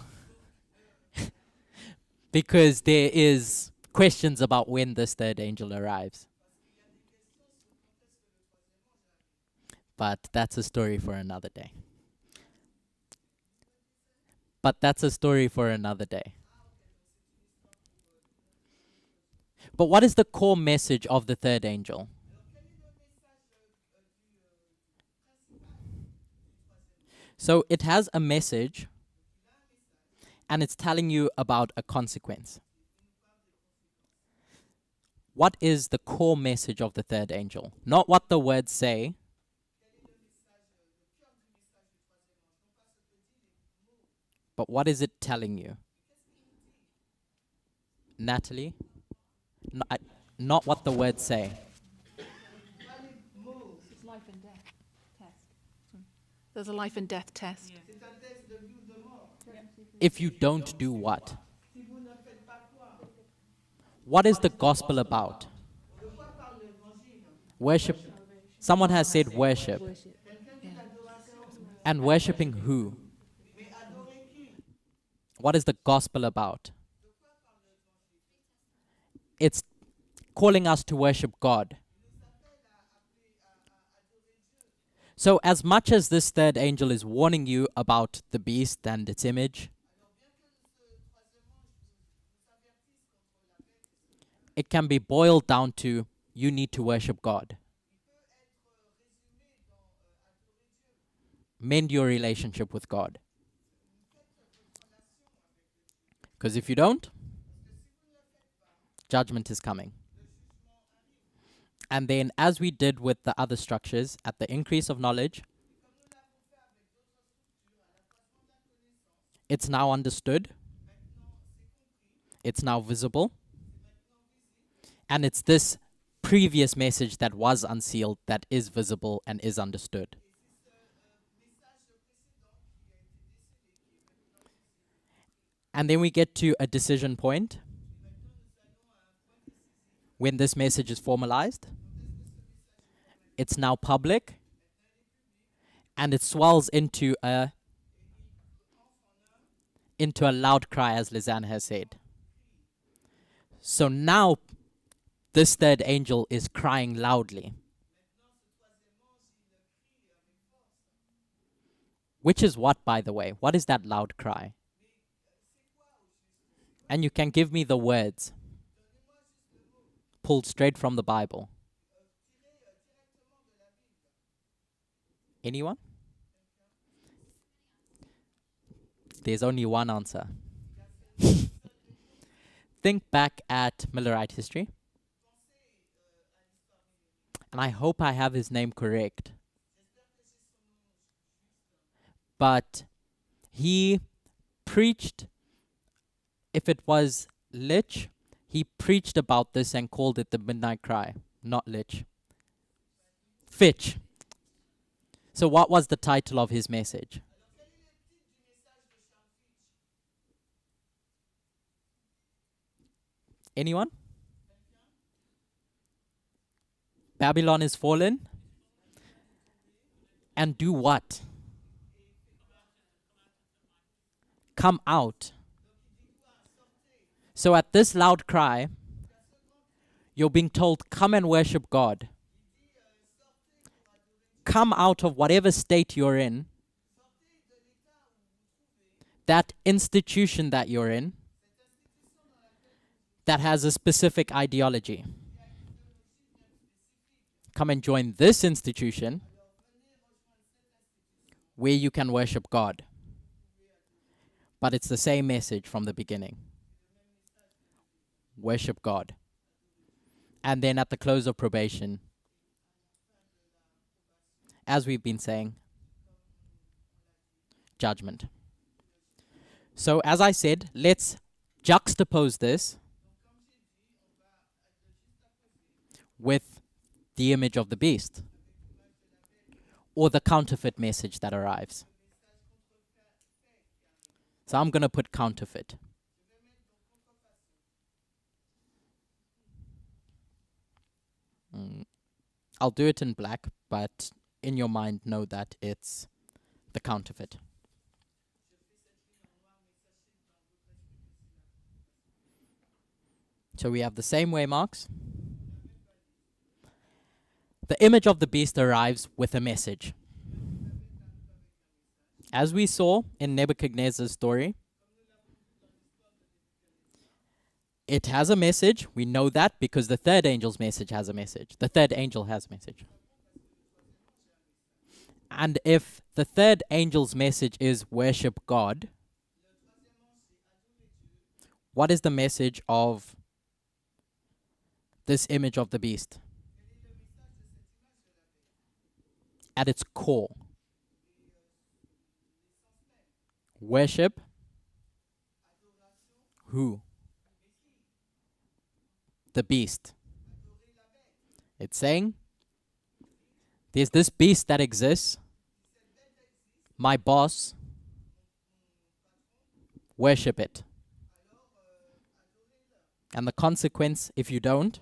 Because there is questions about when this third angel arrives. But that's a story for another day. But what is the core message of the third angel? So it has a message, and it's telling you about a consequence. What is the core message of the third angel? Not what the words say. But what is it telling you? Natalie? Not what the words say. It's life and death test. There's a life and death test. If you don't do what? What is the gospel about? Worship. Someone has said worship. And worshipping who? What is the gospel about? It's calling us to worship God. So as much as this third angel is warning you about the beast and its image, it can be boiled down to you need to worship God. Mend your relationship with God. Because if you don't, judgment is coming. And then, as we did with the other structures, at the increase of knowledge, it's now understood, it's now visible, and it's this previous message that was unsealed that is visible and is understood. And then we get to a decision point when this message is formalized. It's now public, and it swells into a loud cry, as Lisanne has said. So now this third angel is crying loudly, which is what, by the way? What is that loud cry? And you can give me the words pulled straight from the Bible. Anyone? There's only one answer. Think back at Millerite history. And I hope I have his name correct. But he preached, if it was Lich, he preached about this and called it the Midnight Cry. Not Lich. Fitch. So what was the title of his message? Anyone? Babylon is fallen. And do what? Come out. So at this loud cry, you're being told, come and worship God. Come out of whatever state you're in, that institution that you're in, that has a specific ideology. Come and join this institution where you can worship God. But it's the same message from the beginning. Worship God. And then at the close of probation, as we've been saying, judgment. So as I said, let's juxtapose this with the image of the beast, or the counterfeit message that arrives. So I'm going to put counterfeit. I'll do it in black, but in your mind know that it's the counterfeit. So we have the same way marks. The image of the beast arrives with a message. As we saw in Nebuchadnezzar's story, it has a message. We know that because the third angel's message has a message. The third angel has a message. And if the third angel's message is worship God, what is the message of this image of the beast? At its core, worship who? The beast. It's saying there's this beast that exists, my boss, worship it. And the consequence, if you don't,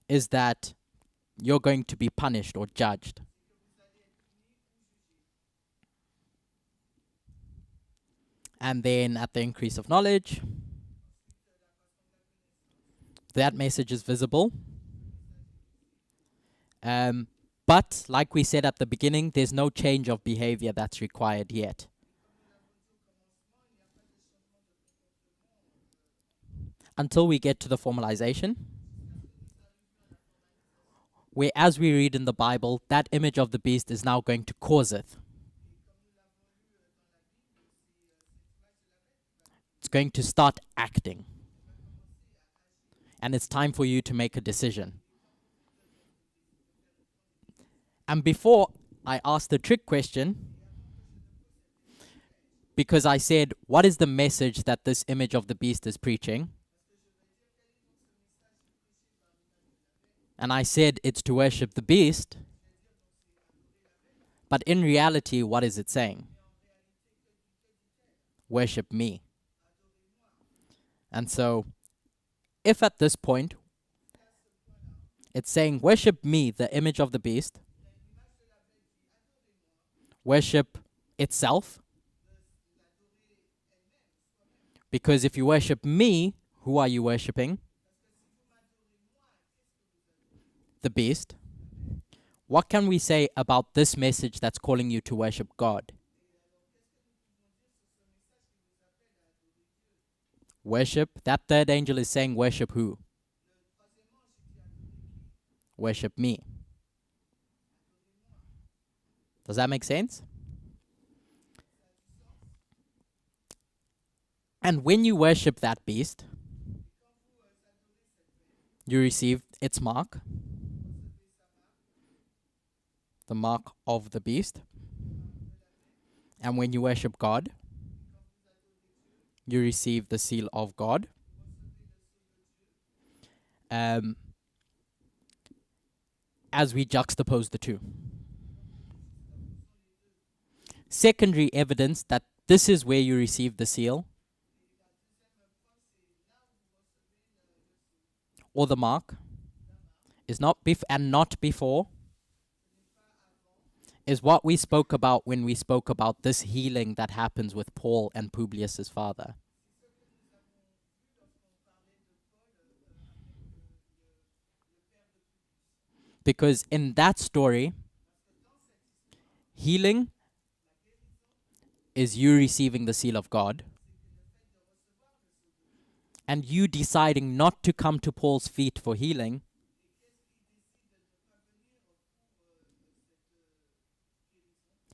is that you're going to be punished or judged. And then at the increase of knowledge, that message is visible. But like we said at the beginning, there's no change of behavior that's required yet. Until we get to the formalization, where, as we read in the Bible, that image of the beast is now going to cause it. It's going to start acting. And it's time for you to make a decision. And before I asked the trick question, because I said, what is the message that this image of the beast is preaching? And I said it's to worship the beast. But in reality, what is it saying? Worship me. And so, if at this point, it's saying, worship me, the image of the beast, worship itself, because if you worship me, who are you worshiping? The beast. What can we say about this message that's calling you to worship God? Worship. That third angel is saying, worship who? Worship me. Does that make sense? And when you worship that beast, you receive its mark, the mark of the beast. And when you worship God, you receive the seal of God. As we juxtapose the two. Secondary evidence that this is where you receive the seal or the mark is not not before, is what we spoke about when we spoke about this healing that happens with Paul and Publius's father. Because in that story, healing is you receiving the seal of God and you deciding not to come to Paul's feet for healing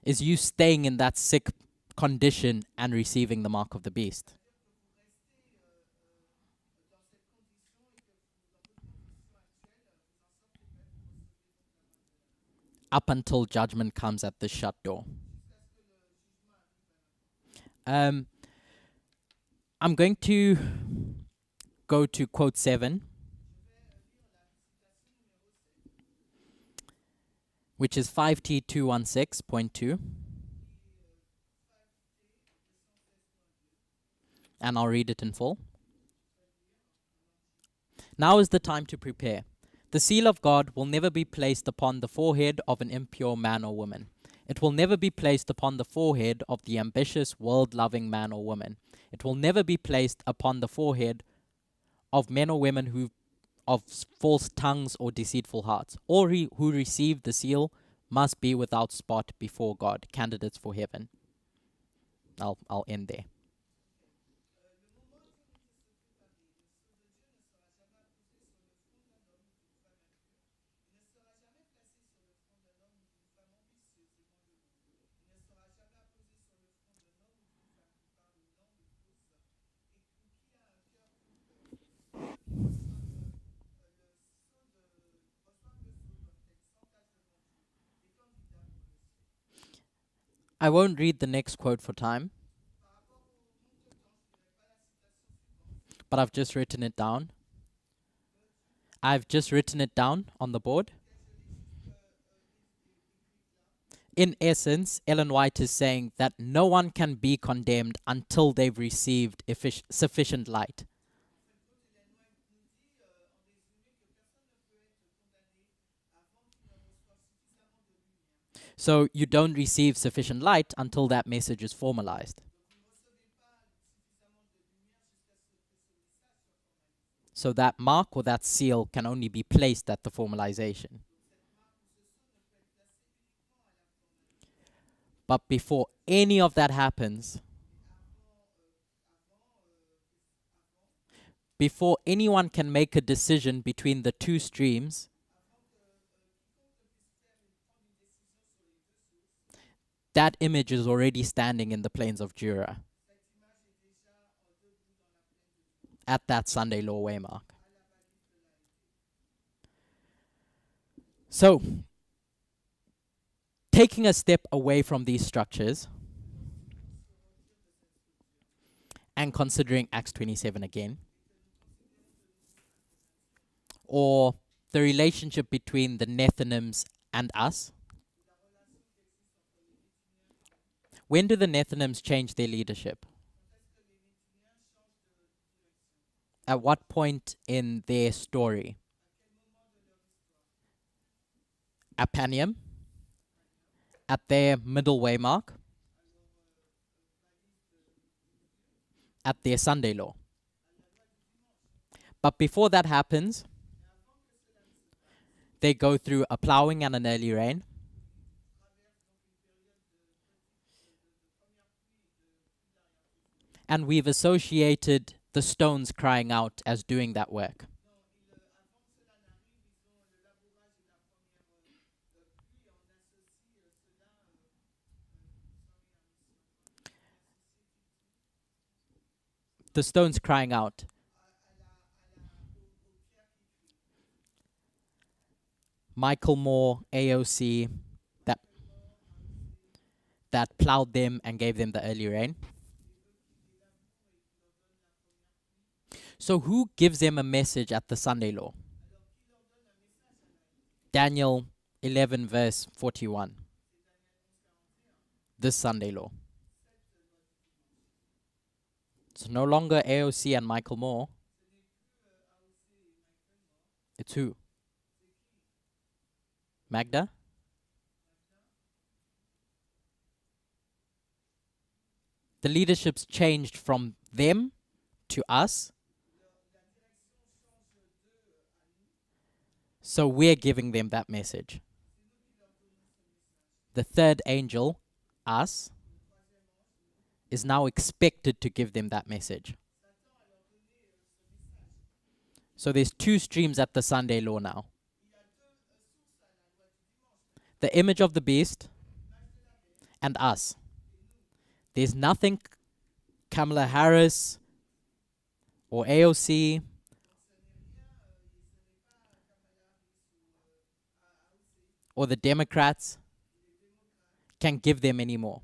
is you staying in that sick condition and receiving the mark of the beast. Up until judgment comes at the shut door. I'm going to go to quote 7, which is 5T216.2. And I'll read it in full. Now is the time to prepare. The seal of God will never be placed upon the forehead of an impure man or woman. It will never be placed upon the forehead of the ambitious, world-loving man or woman. It will never be placed upon the forehead of men or women who of false tongues or deceitful hearts. All who receive the seal must be without spot before God, candidates for heaven. I'll end there. I won't read the next quote for time, but I've just written it down. I've just written it down on the board. In essence, Ellen White is saying that no one can be condemned until they've received sufficient light. So you don't receive sufficient light until that message is formalized. So that mark or that seal can only be placed at the formalization. But before any of that happens, before anyone can make a decision between the two streams, that image is already standing in the plains of Jura at that Sunday law waymark. So, taking a step away from these structures and considering Acts 27 again, or the relationship between the Nethinims and us, when do the Nethinims change their leadership? At what point in their story? At Panium? At their middle way mark? At their Sunday law? But before that happens, they go through a plowing and an early rain. And we've associated the stones crying out as doing that work. The stones crying out. Michael Moore, AOC, that plowed them and gave them the early rain. So who gives them a message at the Sunday law? Daniel 11 verse 41. This Sunday law. It's no longer AOC and Michael Moore. It's who? Magda? The leadership's changed from them to us. So we're giving them that message. The third angel, us, is now expected to give them that message. So there's two streams at the Sunday law now. The image of the beast and us. There's nothing Kamala Harris or AOC or the Democrats can give them anymore.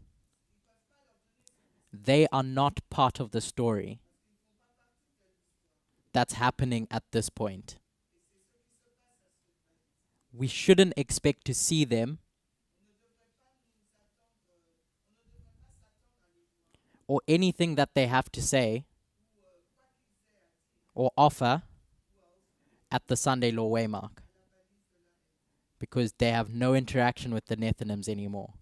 They are not part of the story that's happening at this point. We shouldn't expect to see them or anything that they have to say or offer at the Sunday law waymark, because they have no interaction with the Nethinims anymore.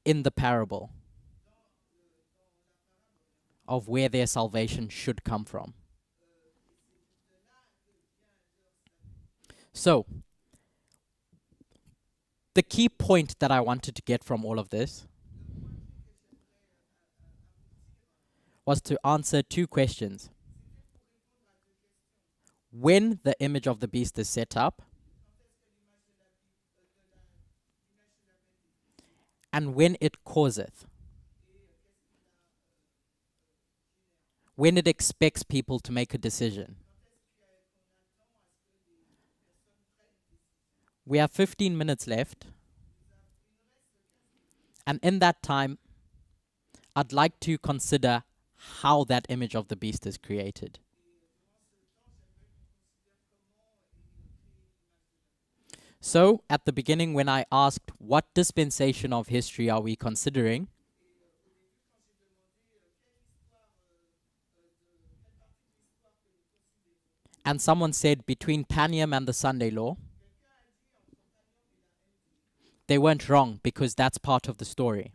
In the parable of where their salvation should come from. So, the key point that I wanted to get from all of this was to answer two questions. When the image of the beast is set up, and when it causeth, when it expects people to make a decision. We have 15 minutes left, and in that time, I'd like to consider how that image of the beast is created. So, at the beginning, when I asked what dispensation of history are we considering, and someone said between Panium and the Sunday law, they weren't wrong because that's part of the story.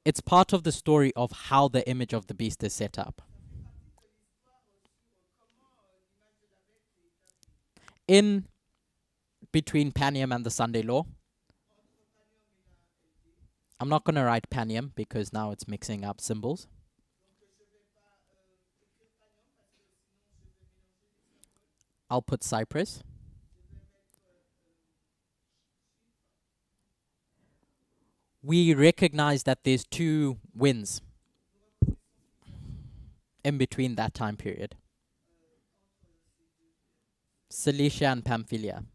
It's part of the story of how the image of the beast is set up. In between Panium and the Sunday Law, I'm not going to write Panium because now it's mixing up symbols. I'll put Cyprus. We recognize that there's two winds in between that time period. Cilicia and Pamphylia.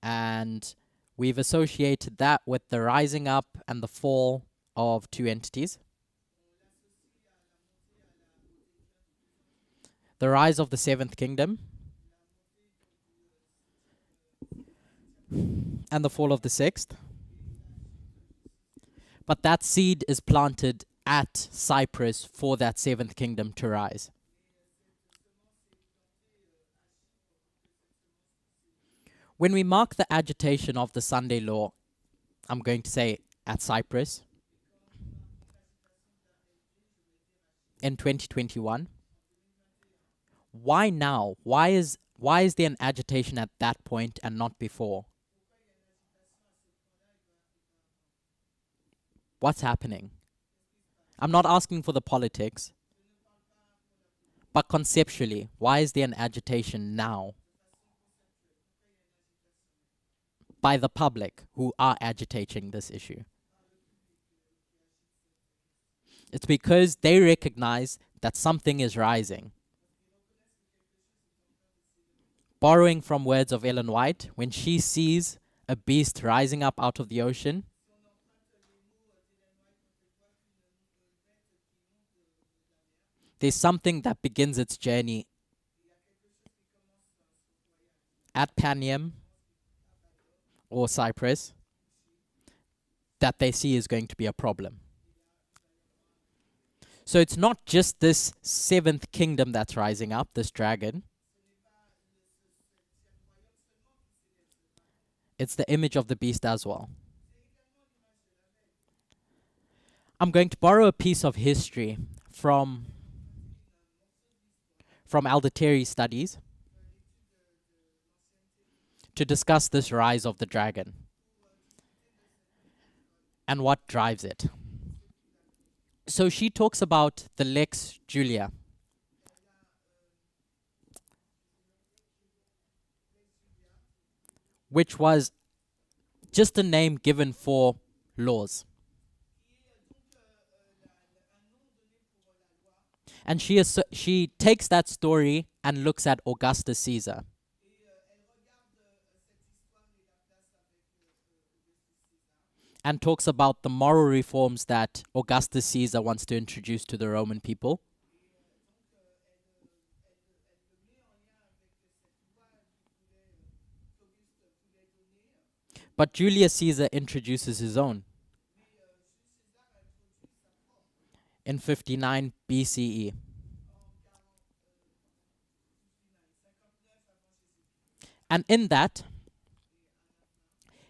And we've associated that with the rising up and the fall of two entities. The rise of the seventh kingdom and the fall of the sixth. But that seed is planted at Cyprus for that seventh kingdom to rise. When we mark the agitation of the Sunday Law, I'm going to say at Cyprus, in 2021, why now? Why is there an agitation at that point and not before? What's happening? I'm not asking for the politics, but conceptually, why is there an agitation now? By the public who are agitating this issue. It's because they recognize that something is rising. Borrowing from words of Ellen White, when she sees a beast rising up out of the ocean, there's something that begins its journey at Panium or Cyprus that they see is going to be a problem. So it's not just this seventh kingdom that's rising up, this dragon. It's the image of the beast as well. I'm going to borrow a piece of history from Elder Terry's studies to discuss this rise of the dragon and what drives it. So she talks about the Lex Julia. Which was just a name given for laws. And she takes that story and looks at Augustus Caesar. And talks about the moral reforms that Augustus Caesar wants to introduce to the Roman people. But Julius Caesar introduces his own in 59 BCE. And in that,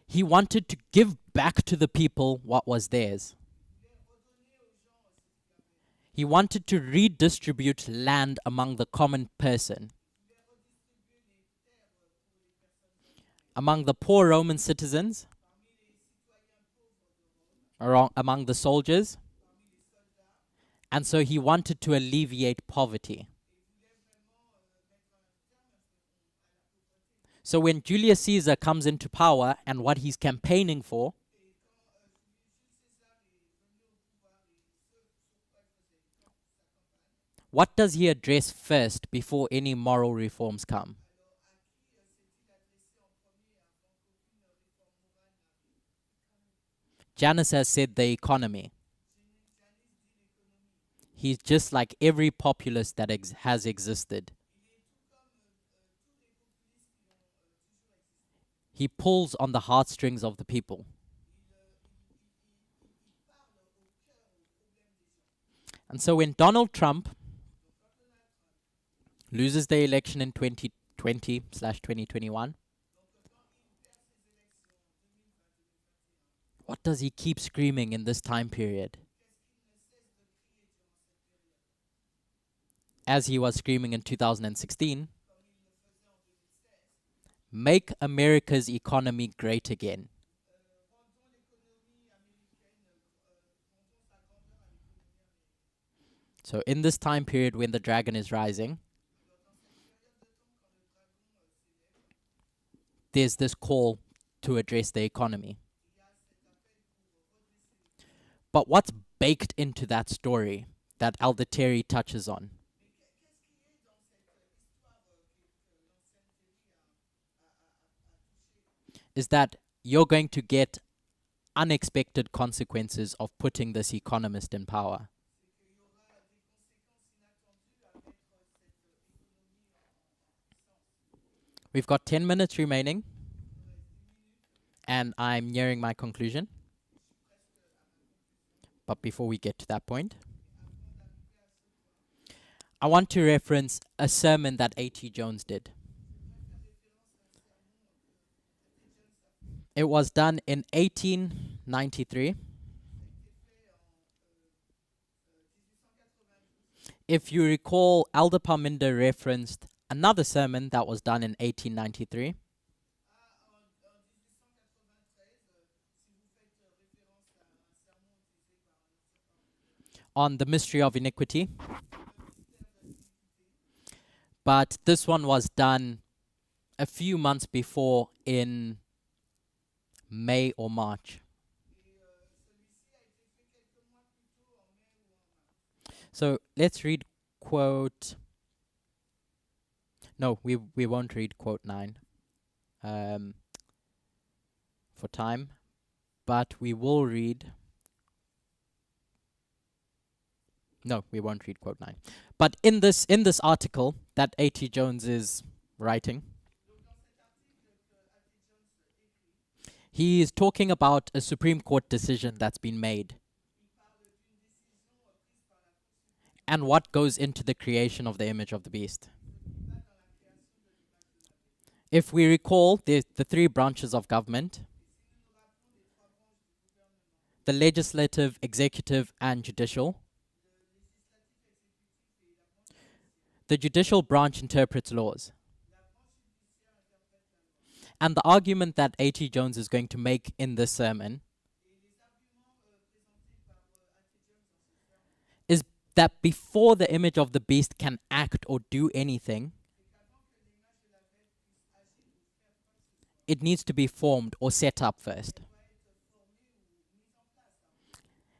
he wanted to give back to the people what was theirs. He wanted to redistribute land among the common person, among the poor Roman citizens, among the soldiers, and so he wanted to alleviate poverty. So when Julius Caesar comes into power and what he's campaigning for, what does he address first before any moral reforms come? Janice has said the economy. He's just like every populist that has existed. He pulls on the heartstrings of the people. And so when Donald Trump loses the election in 2020/2021, What does he keep screaming in this time period? As he was screaming in 2016, make America's economy great again. So in this time period when the dragon is rising, there's this call to address the economy. But what's baked into that story that Elder Terry touches on is that you're going to get unexpected consequences of putting this economist in power. We've got 10 minutes remaining, and I'm nearing my conclusion. But before we get to that point, I want to reference a sermon that A.T. Jones did. It was done in 1893. If you recall, Elder Parminder referenced another sermon that was done in 1893. On the mystery of iniquity. But this one was done a few months before in May or March. So let's read quote. No, we won't read quote 9 for time, but we will read. No, we won't read quote 9. But in this article that A.T. Jones is writing, he is talking about a Supreme Court decision that's been made and what goes into the creation of the image of the beast. If we recall, the three branches of government: the legislative, executive, and judicial. The judicial branch interprets laws. And the argument that A.T. Jones is going to make in this sermon is that before the image of the beast can act or do anything, it needs to be formed or set up first.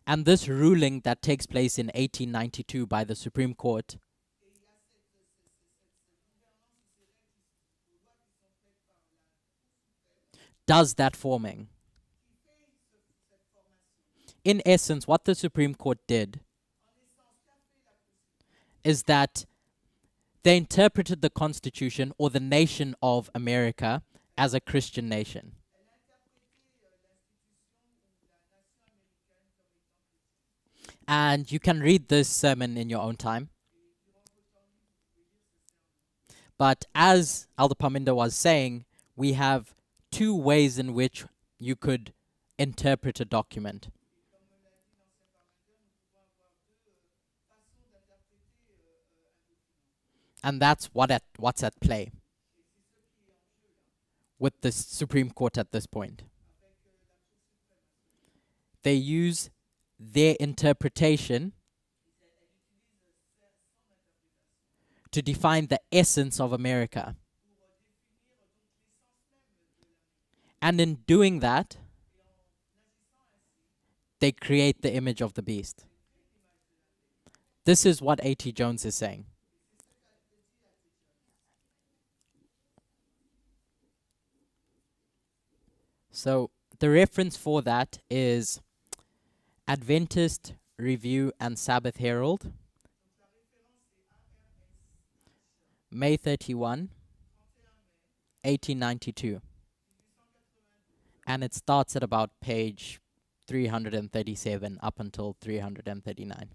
And this ruling that takes place in 1892 by the Supreme Court does that forming. In essence, what the Supreme Court did is that they interpreted the Constitution or the nation of America as a Christian nation. And you can read this sermon in your own time. But as Elder Parminder was saying, we have two ways in which you could interpret a document. And that's what's at play with the Supreme Court at this point. They use their interpretation to define the essence of America. And in doing that, they create the image of the beast. This is what A.T. Jones is saying. So the reference for that is Adventist Review and Sabbath Herald, May 31, 1892. And it starts at about page 337 up until 339.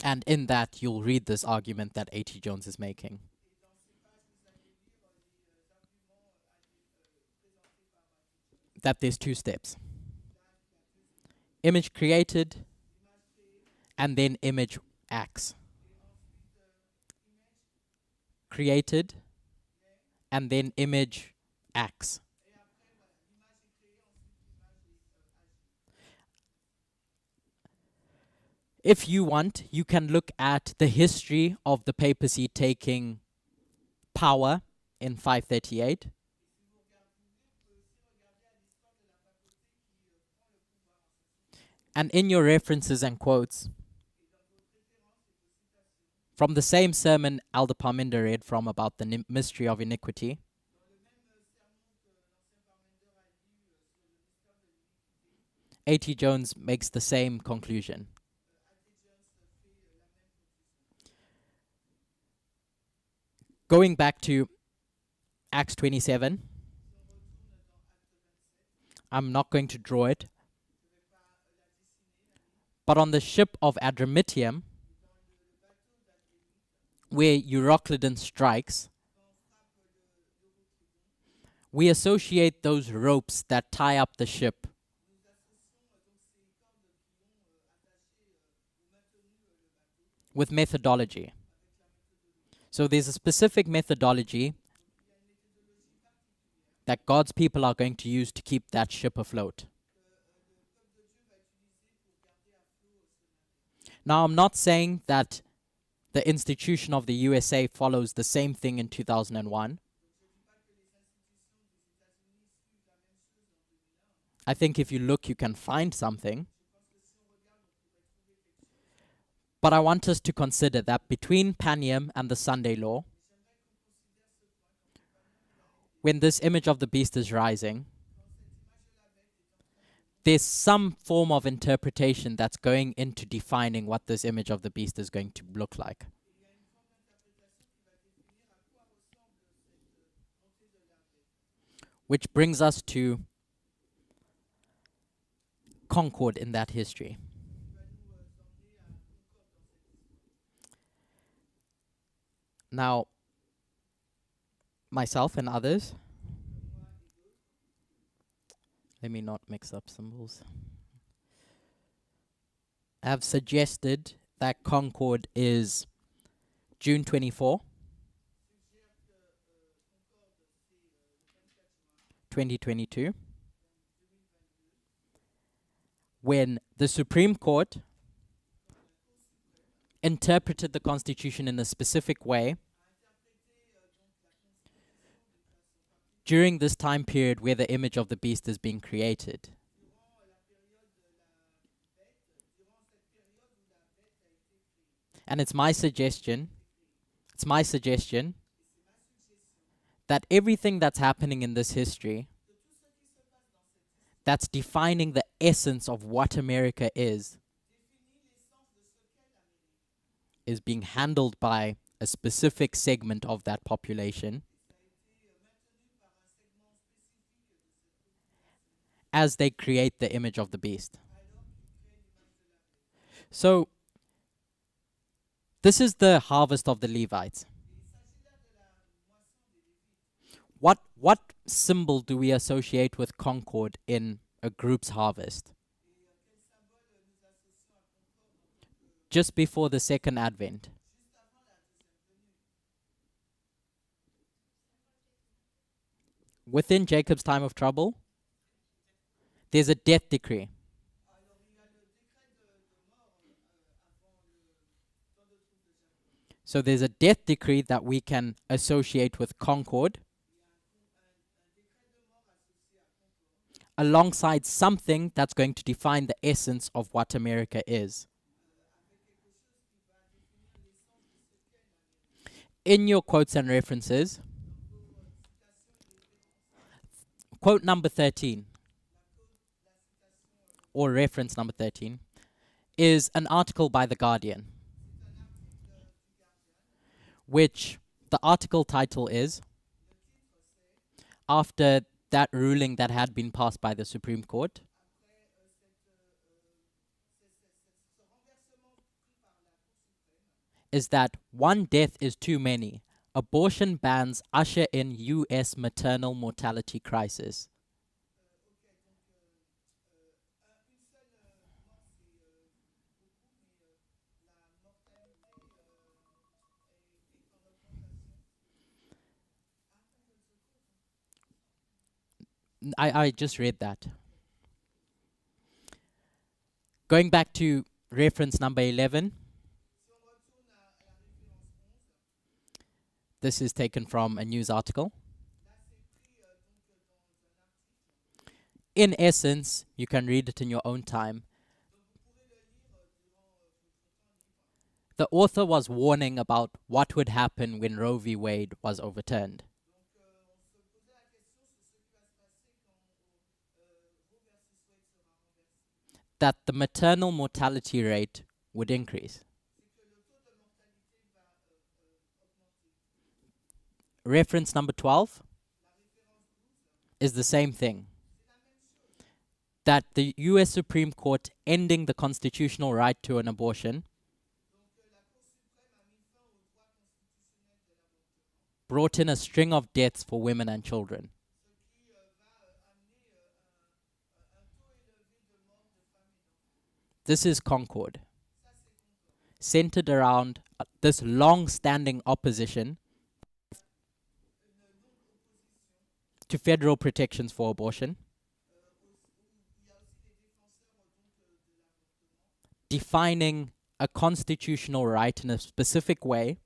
And in that, you'll read this argument that A.T. Jones is making. that there's two steps. Image created, and then image acts. Created, and then image acts. If you want, you can look at the history of the papacy taking power in 538. And in your references and quotes, from the same sermon Elder Parminder read from about the mystery of iniquity, A.T. Jones makes the same conclusion. Going back to Acts 27, I'm not going to draw it, but on the ship of Adramyttium, where Euroclydon strikes, we associate those ropes that tie up the ship with methodology. So there's a specific methodology that God's people are going to use to keep that ship afloat. Now, I'm not saying that the institution of the USA follows the same thing in 2001. I think if you look, you can find something. But I want us to consider that between Panium and the Sunday law, when this image of the beast is rising, there's some form of interpretation that's going into defining what this image of the beast is going to look like. Which brings us to Concord in that history. Now, myself and others, let me not mix up symbols, have suggested that Concord is June 24, 2022, when the Supreme Court interpreted the Constitution in a specific way during this time period where the image of the beast is being created. And it's my suggestion that everything that's happening in this history, that's defining the essence of what America is being handled by a specific segment of that population as they create the image of the beast. So, this is the harvest of the Levites. What symbol do we associate with Concord in a group's harvest? Just before the second advent. Within Jacob's time of trouble, there's a death decree. So there's a death decree that we can associate with Concord alongside something that's going to define the essence of what America is. In your quotes and references, quote number 13, or reference number 13, is an article by The Guardian, which the article title is, after that ruling that had been passed by the Supreme Court, is that one death is too many. Abortion bans usher in U.S. maternal mortality crisis. I just read that. Going back to reference number 11. This is taken from a news article. In essence, you can read it in your own time. The author was warning about what would happen when Roe v. Wade was overturned. That the maternal mortality rate would increase. Reference number 12 is the same thing. That the US Supreme Court ending the constitutional right to an abortion brought in a string of deaths for women and children. This is Concord, centered around this long-standing opposition to federal protections for abortion, defining a constitutional right in a specific way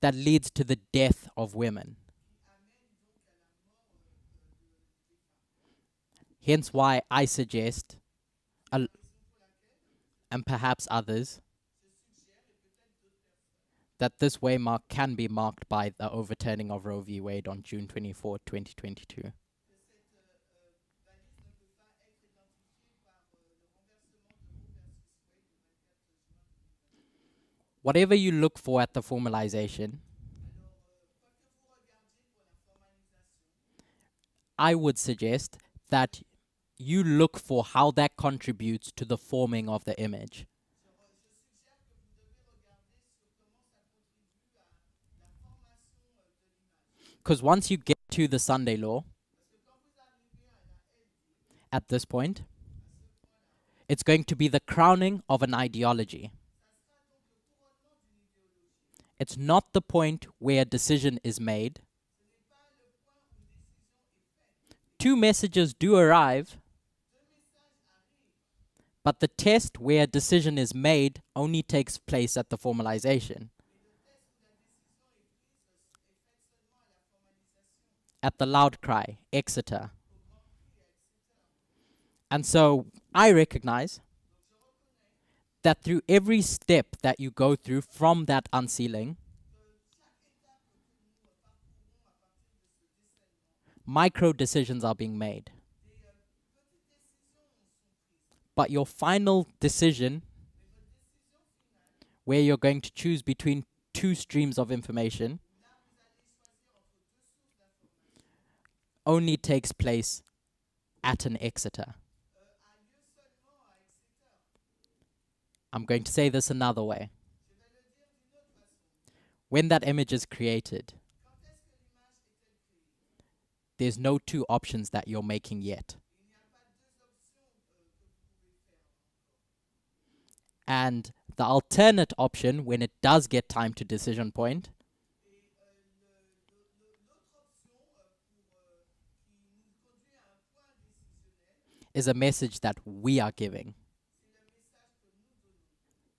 that leads to the death of women. Hence why I suggest, and perhaps others, that this waymark can be marked by the overturning of Roe v. Wade on June 24, 2022. Whatever you look for at the formalization, I would suggest that you look for how that contributes to the forming of the image. Because once you get to the Sunday law, at this point, it's going to be the crowning of an ideology. It's not the point where a decision is made. Two messages do arrive, but the test where a decision is made only takes place at the formalization. At the loud cry, Exeter. And so I recognize that through every step that you go through from that unsealing, micro decisions are being made. But your final decision, where you're going to choose between two streams of information, only takes place at an Exeter. I'm going to say this another way. When that image is created, there's no two options that you're making yet. And the alternate option, when it does get time to decision point, is a message that we are giving.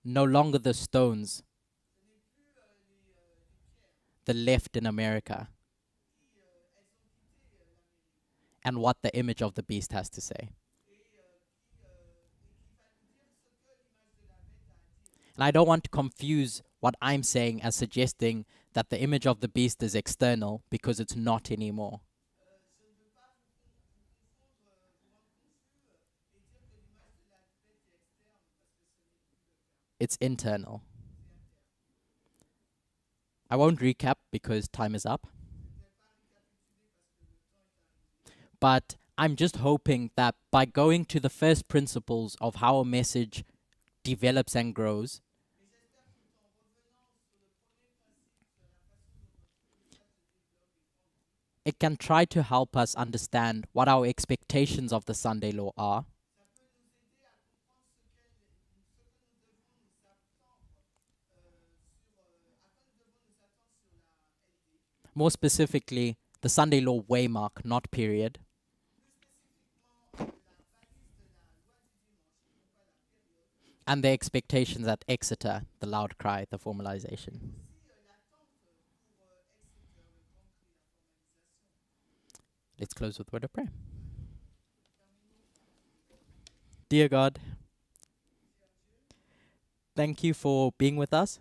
No longer the stones, the left in America, and what the image of the beast has to say. And I don't want to confuse what I'm saying as suggesting that the image of the beast is external, because it's not anymore. It's internal. I won't recap because time is up. But I'm just hoping that by going to the first principles of how a message develops and grows, it can try to help us understand what our expectations of the Sunday law are, more specifically, the Sunday law waymark, not period. And the expectations at Exeter, the loud cry, the formalization. Let's close with a word of prayer. Dear God, thank you for being with us.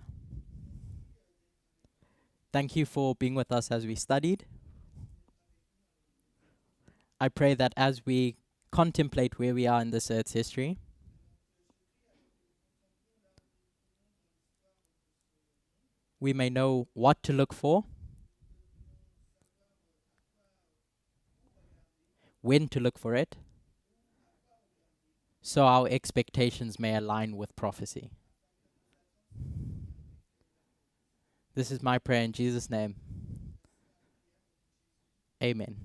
Thank you for being with us as we studied. I pray that as we contemplate where we are in this earth's history, we may know what to look for, when to look for it, so our expectations may align with prophecy. This is my prayer in Jesus' name. Amen.